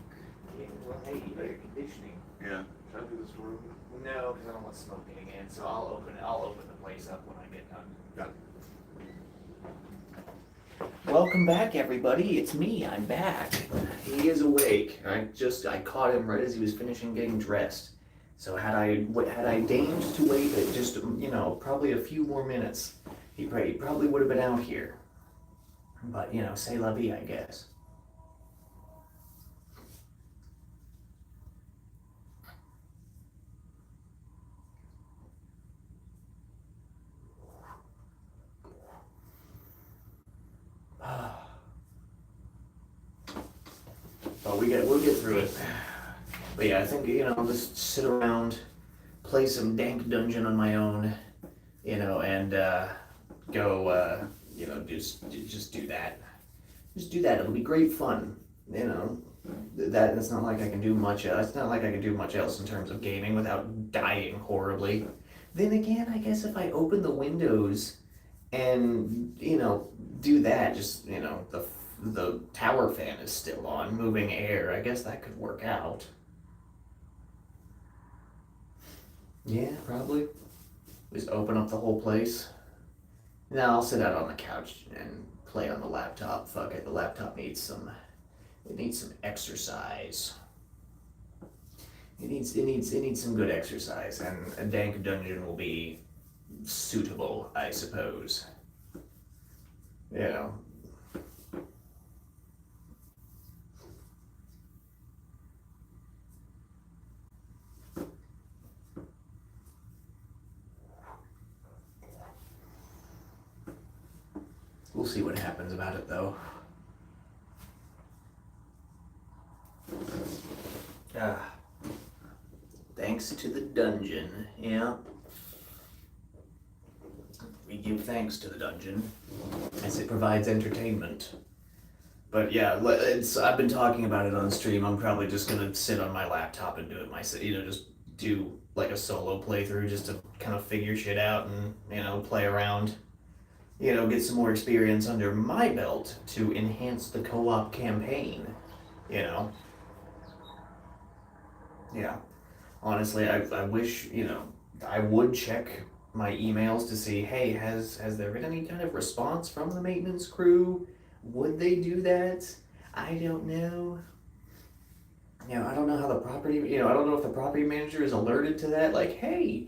Yeah, well, hey, air conditioning. Yeah. Should I do this door open? No, because I don't want smoke getting in, so I'll open the place up when I get done. Got it. Welcome back, everybody. It's me. I'm back. He is awake. I caught him right as he was finishing getting dressed. So had I deigned to wait just probably a few more minutes, he probably would have been out here. But c'est la vie, I guess. But we'll get through it. But yeah, I think I'll just sit around, play some dank dungeon on my own, and go just do that. Just do that. It'll be great fun. It's not like I can do much. It's not like I can do much else in terms of gaming without dying horribly. Then again, I guess if I open the windows and do that, just the tower fan is still on, moving air. I guess that could work out. Yeah, probably. Just open up the whole place. Now I'll sit out on the couch and play on the laptop. Fuck it, the laptop needs some exercise. It needs some good exercise, and a dank dungeon will be suitable, I suppose. We'll see what happens about it, though. Thanks to the dungeon, yeah. We give thanks to the dungeon, as it provides entertainment. But yeah, I've been talking about it on stream. I'm probably just gonna sit on my laptop and do it myself. Just do like a solo playthrough just to kind of figure shit out and play around. get some more experience under my belt to enhance the co-op campaign. You know, yeah. Honestly, I wish, I would check my emails to see, hey, has there been any kind of response from the maintenance crew? Would they do that? I don't know. I don't know how the property, I don't know if the property manager is alerted to that. Like, hey,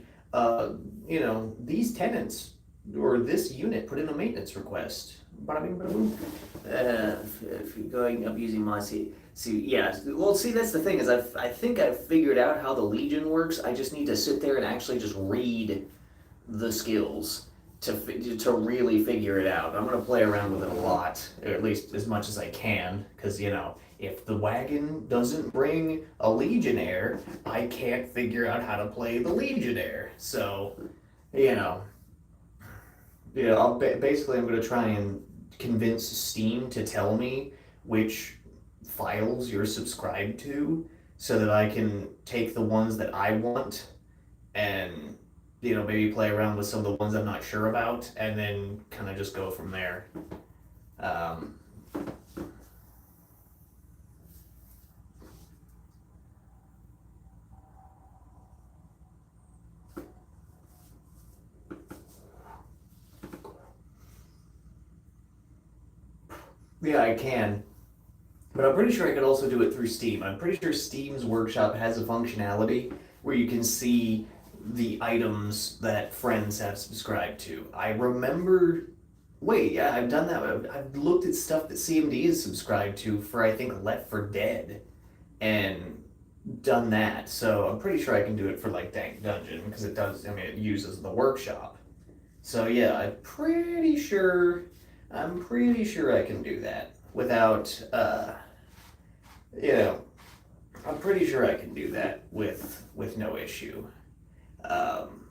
these tenants or this unit put in a maintenance request. Bada bing, bada boom. If you're going up using my yeah. Well, see, that's the thing is I think I've figured out how the Legion works. I just need to sit there and actually just read the skills to really figure it out. I'm gonna play around with it a lot, or at least as much as I can, because if the wagon doesn't bring a Legionnaire, I can't figure out how to play the Legionnaire. So, you know, basically I'm gonna try and convince Steam to tell me which files you're subscribed to, so that I can take the ones that I want and maybe play around with some of the ones I'm not sure about, and then kind of just go from there. Um, yeah, I can, but I'm pretty sure I could also do it through Steam. I'm pretty sure Steam's Workshop has a functionality where you can see the items that friends have subscribed to. I remember. Wait, yeah, I've done that. I've looked at stuff that CMD is subscribed to for, I think, Left 4 Dead, and done that. So I'm pretty sure I can do it for like Dank Dungeon because it does. I mean, it uses the workshop. So yeah, I'm pretty sure I can do that without. You know, I'm pretty sure I can do that with no issue. Um,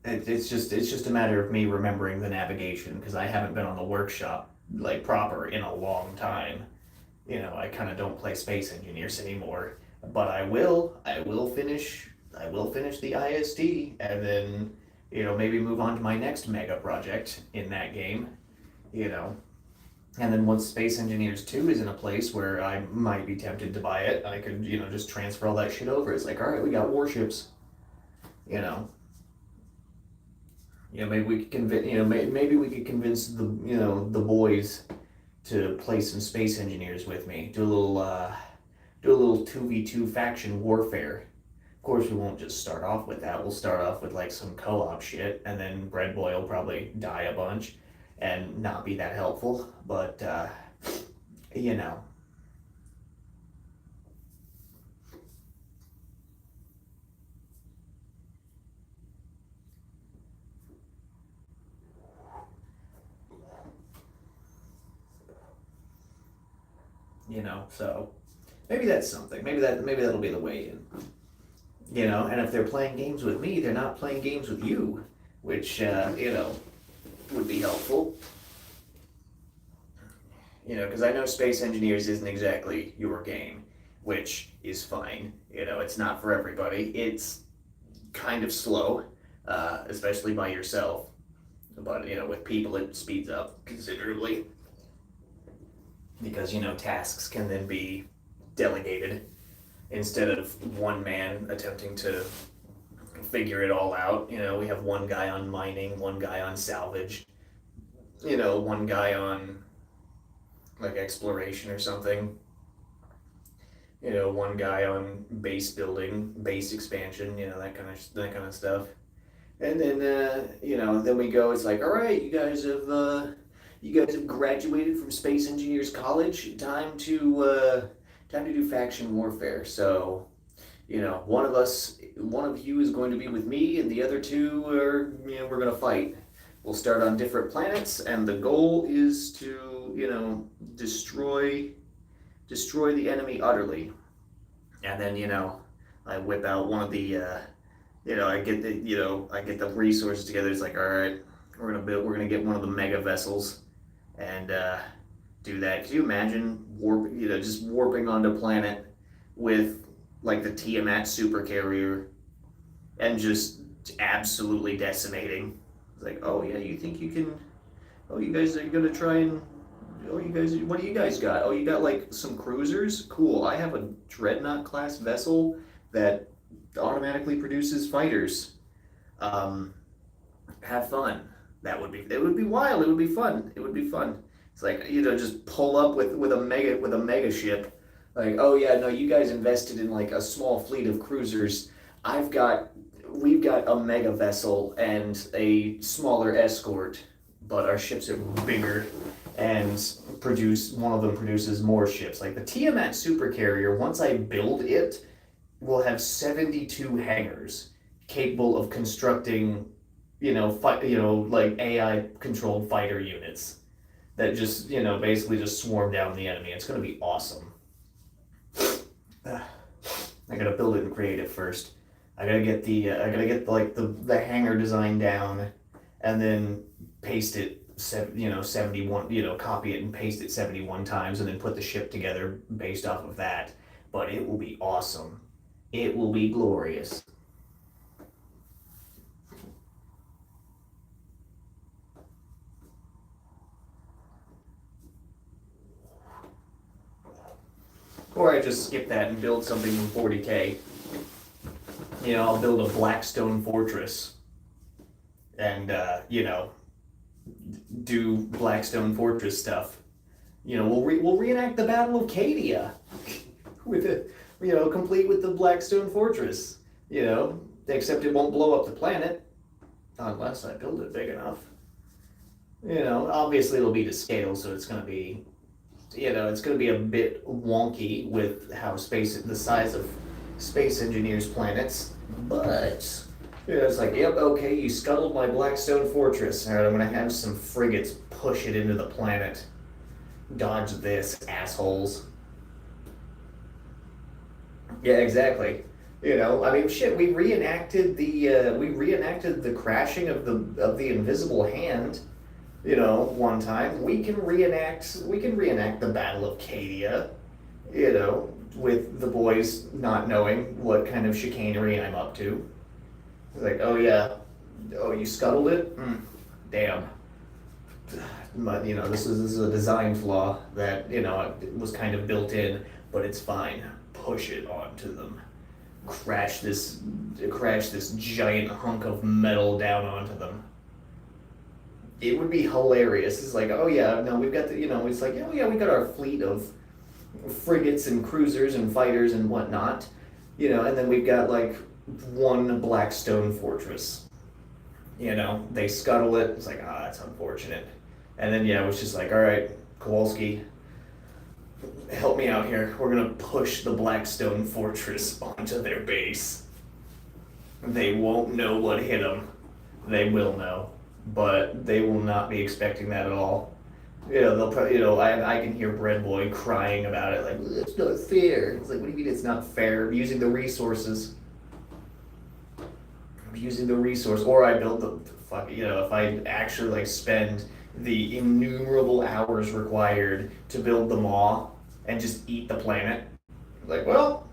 it's just a matter of me remembering the navigation because I haven't been on the workshop like proper in a long time. I kind of don't play Space Engineers anymore, but I will finish the ISD and then maybe move on to my next mega project in that game. You know, and then once Space Engineers 2 is in a place where I might be tempted to buy it, I could just transfer all that shit over. It's like, all right, we got warships. You know, maybe we could convince maybe we could convince the boys to play some Space Engineers with me. Do a little 2v2 faction warfare. Of course, we won't just start off with that. We'll start off with like some co-op shit, and then Bread Boy will probably die a bunch and not be that helpful. But you know, so maybe that's something. Maybe that'll be the way in. And if they're playing games with me, they're not playing games with you, which would be helpful. Because I know Space Engineers isn't exactly your game, which is fine. It's not for everybody. It's kind of slow, especially by yourself. But with people, it speeds up considerably because tasks can then be delegated instead of one man attempting to figure it all out. We have one guy on mining, one guy on salvage, one guy on like exploration or something. One guy on base building, base expansion, that kind of stuff. And then then we go. It's like, all right, you guys have graduated from Space Engineers College. Time to do faction warfare. So one of you is going to be with me, and the other two are, we're gonna fight. We'll start on different planets, and the goal is to, destroy the enemy utterly. And then, I whip out one of the, I get the resources together. It's like, all right, we're gonna get one of the mega vessels, and do that. Could you imagine just warping onto a planet with like the Tiamat supercarrier and just absolutely decimating? It's like, oh yeah, you think you can Oh, you guys are gonna try and. Oh, you guys, what do you guys got? Oh, you got like some cruisers? Cool. I have a dreadnought class vessel that automatically produces fighters. Um, have fun. It would be wild. It would be fun. It would be fun. It's like, just pull up with a mega ship. Like, oh yeah, no, you guys invested in like a small fleet of cruisers. I've got we've got a mega vessel and a smaller escort, but our ships are bigger and produce one of them produces more ships. Like the Tiamat supercarrier, once I build it, will have 72 hangars capable of constructing, like AI controlled fighter units that just, basically just swarm down the enemy. It's going to be awesome. I gotta build it in creative first. I gotta get like the hangar design down, and then paste it, 71, copy it and paste it 71 times, and then put the ship together based off of that. But it will be awesome. It will be glorious. Or I just skip that and build something from 40K. I'll build a Blackstone fortress and, do Blackstone fortress stuff. We'll reenact the Battle of Cadia with it, complete with the Blackstone fortress. Except it won't blow up the planet unless I build it big enough. Obviously it'll be to scale, so it's gonna be, it's gonna be a bit wonky with the size of Space Engineers planets, but it's like, yep, okay, you scuttled my Blackstone fortress. All right, I'm gonna have some frigates push it into the planet. Dodge this, assholes. Yeah, exactly. I mean, shit. We reenacted the crashing of the Invisible Hand. One time we can reenact the Battle of Cadia. With the boys not knowing what kind of chicanery I'm up to. It's like, oh yeah, oh you scuttled it? Damn. But this is a design flaw that was kind of built in, but it's fine. Push it onto them. Crash this giant hunk of metal down onto them. It would be hilarious. It's like, oh yeah, no, we've got it's like, oh yeah, we got our fleet of frigates and cruisers and fighters and whatnot, and then we've got like one Blackstone fortress. They scuttle it. It's like, that's unfortunate. And then it was just like, all right, Kowalski, help me out here. We're gonna push the Blackstone fortress onto their base. They won't know what hit them. They will know, but they will not be expecting that at all. They'll probably, I can hear Bread Boy crying about it, like, it's not fair. It's like, what do you mean it's not fair? I'm using the resources. Or I build if I actually, like, spend the innumerable hours required to build the Maw and just eat the planet. Like, well,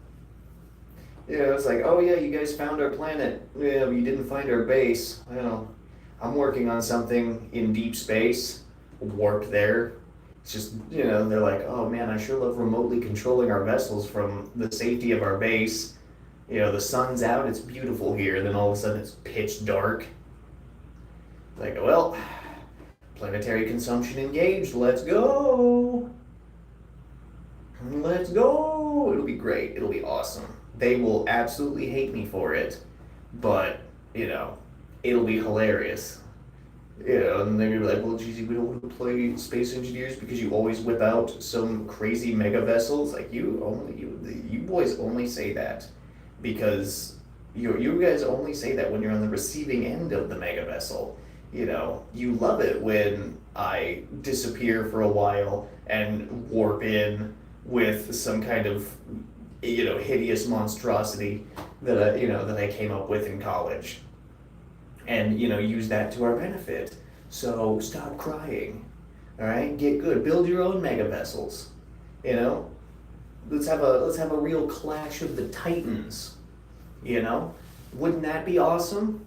it's like, oh yeah, you guys found our planet. Yeah, but you didn't find our base. I'm working on something in deep space. Warp there. It's just, they're like, oh man, I sure love remotely controlling our vessels from the safety of our base. The sun's out, it's beautiful here, and then all of a sudden it's pitch dark. Like, well, planetary consumption engaged, let's go. Let's go. It'll be great. It'll be awesome. They will absolutely hate me for it, but, it'll be hilarious. And then you're like, well, geez, we don't want to play Space Engineers because you always whip out some crazy mega vessels. Like you boys only say that because you guys only say that when you're on the receiving end of the mega vessel. You love it when I disappear for a while and warp in with some kind of hideous monstrosity that I came up with in college. And use that to our benefit. So stop crying. All right, get good. Build your own mega vessels. Let's have a real clash of the titans. Wouldn't that be awesome?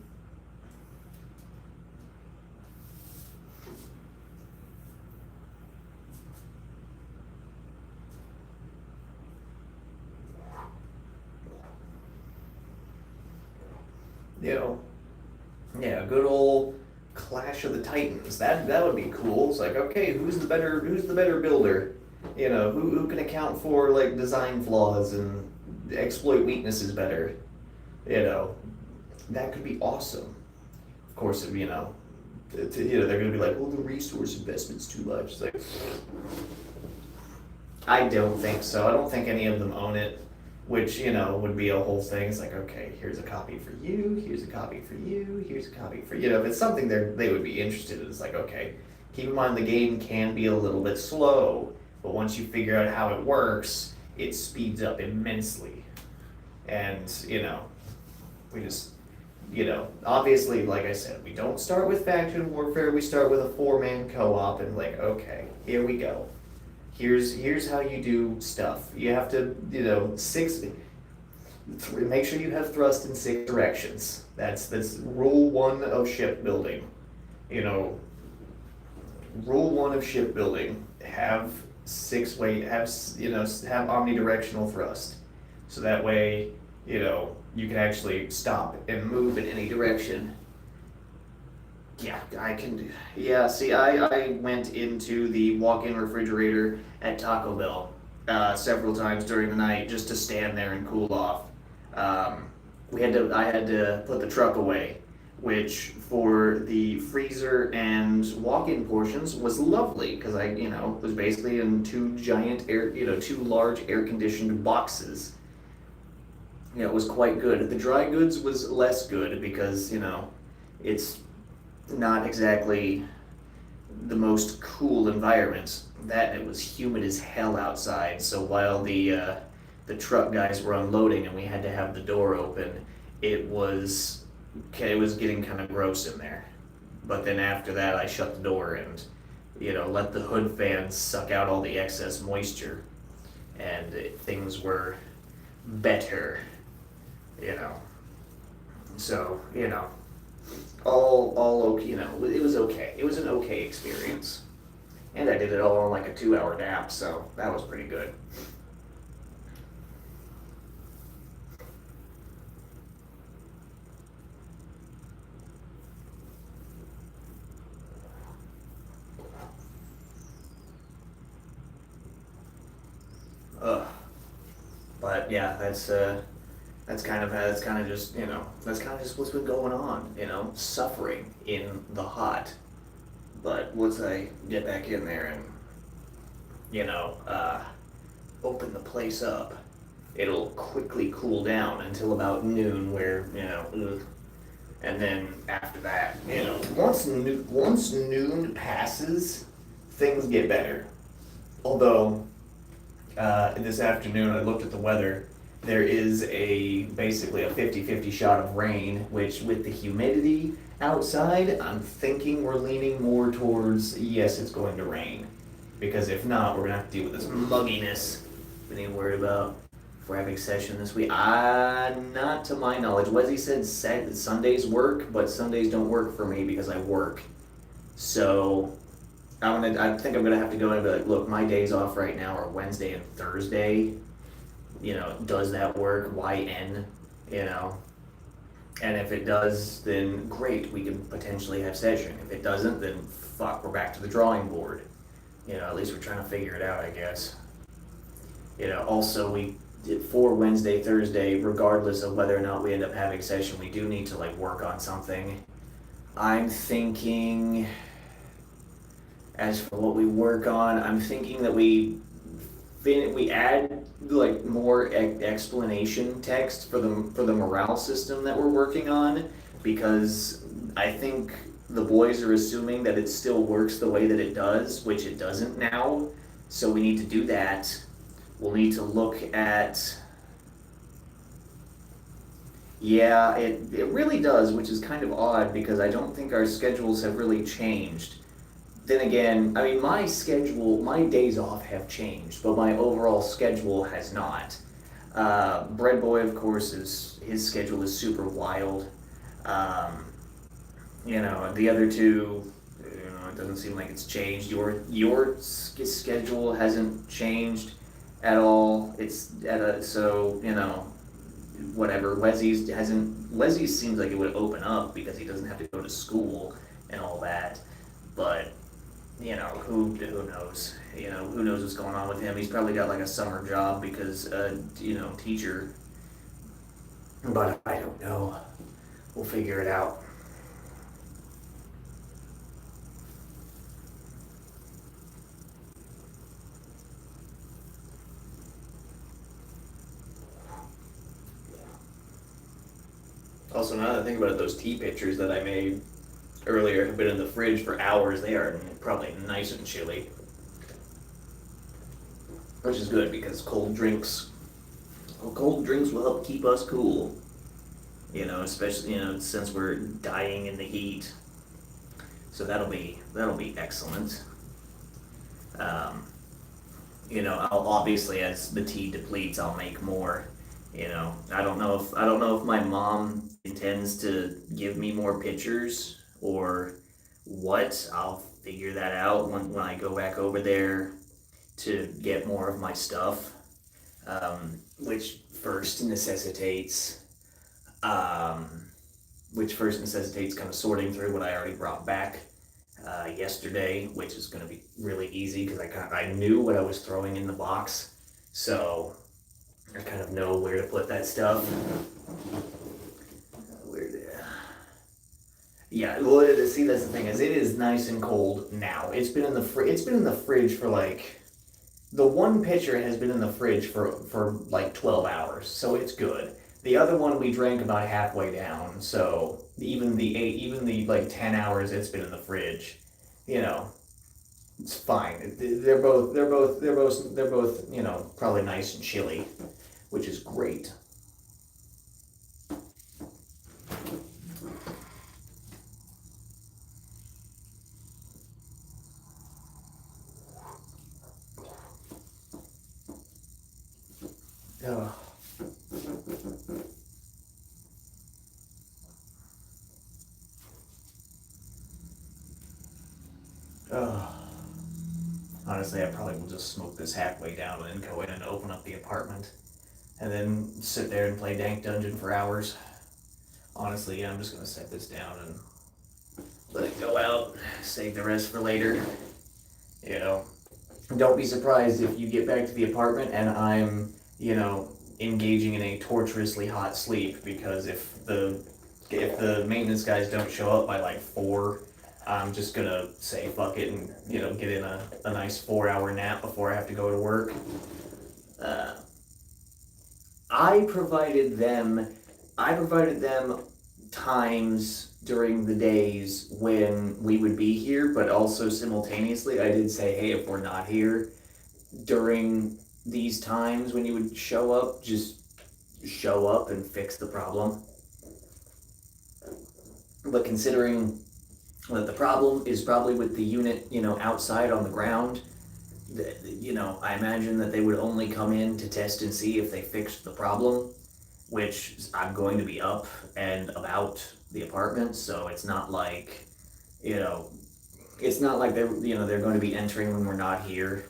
You know, yeah, good old Clash of the Titans. That would be cool. It's like, okay, who's the better builder? You know, who can account for like design flaws and exploit weaknesses better? You know, that could be awesome. Of course, you know, they're gonna be like, well, the resource investment's too much. It's like, I don't think so. I don't think any of them own it, which, you know, would be a whole thing. It's like, okay, here's a copy for you, here's a copy for you, here's a copy for you. Know, if it's something they would be interested in, it's like, okay, keep in mind the game can be a little bit slow, but once you figure out how it works, it speeds up immensely. And, you know, we just, you know, obviously, like I said, we don't start with faction warfare, we start with a 4-man co-op and like, okay, here we go. Here's how you do stuff. You have to, you know, make sure you have thrust in 6 directions. That's rule 1 of shipbuilding. You know, rule 1 of shipbuilding, have have omnidirectional thrust. So that way, you know, you can actually stop and move in any direction. Yeah, I can do. Yeah, see, I went into the walk-in refrigerator at Taco Bell several times during the night just to stand there and cool off. I had to put the truck away, which for the freezer and walk-in portions was lovely because I, you know, was basically in 2 large air-conditioned boxes. You know, it was quite good. The dry goods was less good because, you know, it's not exactly the most cool environment. That it was humid as hell outside. So while the truck guys were unloading and we had to have the door open, it was getting kind of gross in there. But then after that, I shut the door and, you know, let the hood fans suck out all the excess moisture, and things were better. You know, so you know. All okay, you know, it was okay. It was an okay experience. And I did it all on like a 2-hour nap, so that was pretty good. Ugh. But yeah, that's kind of just, you know, that's kind of just what's been going on, you know, suffering in the hot. But once I get back in there and, you know, open the place up, it'll quickly cool down until about noon where, you know, ugh. And then after that, you know, once noon passes, things get better. Although, this afternoon I looked at the weather. There is basically a 50-50 shot of rain, which with the humidity outside, I'm thinking we're leaning more towards, yes, it's going to rain. Because if not, we're going to have to deal with this mugginess we need to worry about if we're having session this week. Not to my knowledge. Wesley said Sundays work, but Sundays don't work for me because I work. So I think I'm gonna have to go and be like, look, my days off right now are Wednesday and Thursday. You know, does that work? YN, you know? And if it does, then great, we can potentially have session. If it doesn't, then fuck, we're back to the drawing board. You know, at least we're trying to figure it out, I guess. You know, also for Wednesday, Thursday, regardless of whether or not we end up having session, we do need to like work on something. I'm thinking, as for what we work on, I'm thinking that we add like more explanation text for the morale system that we're working on, because I think the boys are assuming that it still works the way that it does, which it doesn't now. So we need to do that. We'll need to look at. Yeah, it really does, which is kind of odd because I don't think our schedules have really changed. Then again, I mean, my days off have changed, but my overall schedule has not. Bread Boy, of course, his schedule is super wild. You know, the other two, you know, it doesn't seem like it's changed. Your schedule hasn't changed at all. So you know, whatever. Leslie's seems like it would open up because he doesn't have to go to school and all that. But who knows? Who knows what's going on with him? He's probably got like a summer job because teacher. But I don't know. We'll figure it out. Also, now that I think about it, those tea pictures that I made earlier have been in the fridge for hours. They are probably nice and chilly. Which is good because cold drinks will help keep us cool. Especially, since we're dying in the heat. So that'll be excellent. I'll obviously as the tea depletes, I'll make more. I don't know if my mom intends to give me more pictures or what. I'll figure that out when I go back over there to get more of my stuff, which first necessitates kind of sorting through what I already brought back yesterday, which is going to be really easy because I knew what I was throwing in the box, so I kind of know where to put that stuff. Yeah, well, see, that's the thing is, it is nice and cold now. It's been in the fridge for like, the one pitcher has been in the fridge for like 12 hours, so it's good. The other one we drank about halfway down, so even the like 10 hours it's been in the fridge, it's fine. They're both probably nice and chilly, which is great. Oh. Oh. Honestly, I probably will just smoke this halfway down and then go in and open up the apartment. And then sit there and play Dank Dungeon for hours. Honestly, yeah, I'm just gonna set this down and let it go out. Save the rest for later. Don't be surprised if you get back to the apartment and I'm, engaging in a torturously hot sleep, because if the maintenance guys don't show up by like 4, I'm just gonna say fuck it and get in a nice 4-hour nap before I have to go to work. I provided them times during the days when we would be here, but also simultaneously I did say, hey, if we're not here during these times when you would show up, just show up and fix the problem. But considering that the problem is probably with the unit, outside on the ground, I imagine that they would only come in to test and see if they fixed the problem, which I'm going to be up and about the apartment, so it's not like, they're going to be entering when we're not here.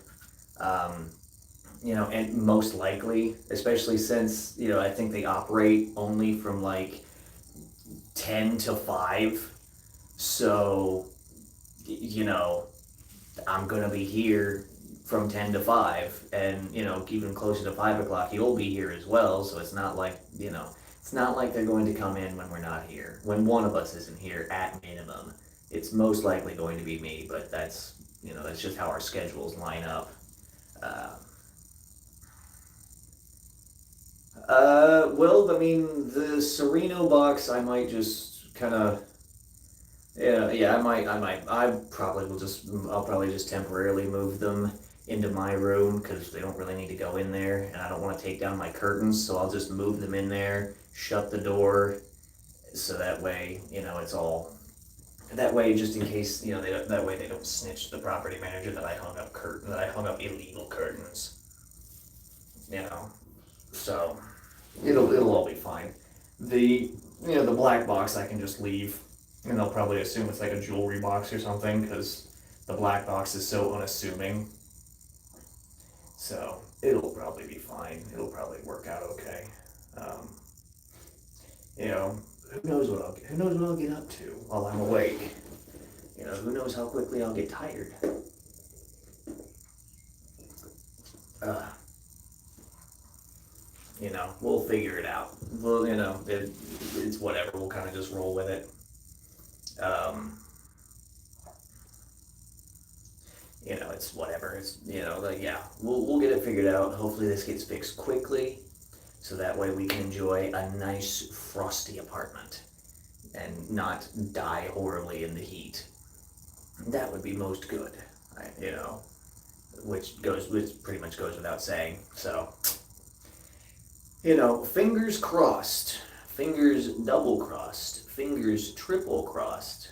And most likely, especially since, I think they operate only from like 10 to 5. So, I'm going to be here from 10 to 5, and, even closer to 5 o'clock, you'll be here as well. So it's not like, it's not like they're going to come in when we're not here. When one of us isn't here, at minimum, it's most likely going to be me, but that's just how our schedules line up. Well, I mean, the Sereno box, I might just kind of, yeah, I'll probably just temporarily move them into my room, because they don't really need to go in there, and I don't want to take down my curtains, so I'll just move them in there, shut the door, so that way, that way, just in case, that way they don't snitch to the property manager that I hung up illegal curtains, so it'll all be fine. The black box I can just leave, and they'll probably assume it's like a jewelry box or something, because the black box is so unassuming. So it'll probably be fine. It'll probably work out okay. you know, who knows what I'll get up to while I'm awake. You know, who knows how quickly I'll get tired. Uh, you know, we'll figure it out. Well, you know, it's whatever. We'll kind of just roll with it. Um, you know, it's whatever. It's, you know, like, yeah, we'll get it figured out. Hopefully this gets fixed quickly, so that way we can enjoy a nice frosty apartment and not die horribly in the heat. That would be most good, you know, which pretty much goes without saying. So, you know, fingers crossed, fingers double crossed, fingers triple crossed.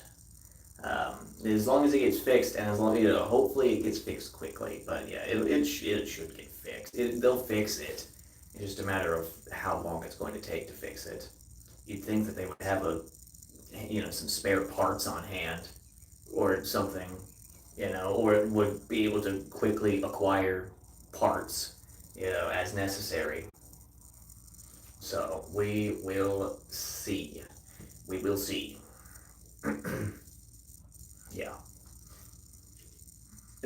As long as it gets fixed, and as long, you know, hopefully it gets fixed quickly. But yeah, it should get fixed. They'll fix it. It's just a matter of how long it's going to take to fix it. You'd think that they would have some spare parts on hand, or something, you know, or would be able to quickly acquire parts, you know, as necessary. So we will see. We will see. Yeah.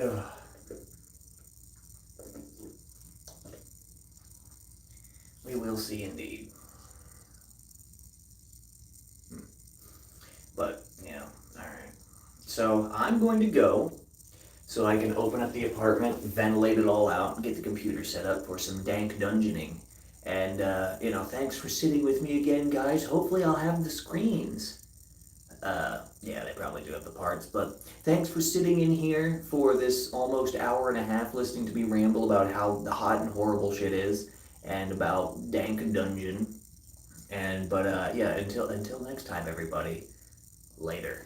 Ugh. We will see indeed. But, you know, alright. So I'm going to go so I can open up the apartment, ventilate it all out, and get the computer set up for some dank dungeoning. And, you know, thanks for sitting with me again, guys. Hopefully I'll have the screens. Yeah, they probably do have the parts, but thanks for sitting in here for this almost hour and a half listening to me ramble about how hot and horrible shit is, and about dank dungeon. And, but, yeah, until next time, everybody. Later.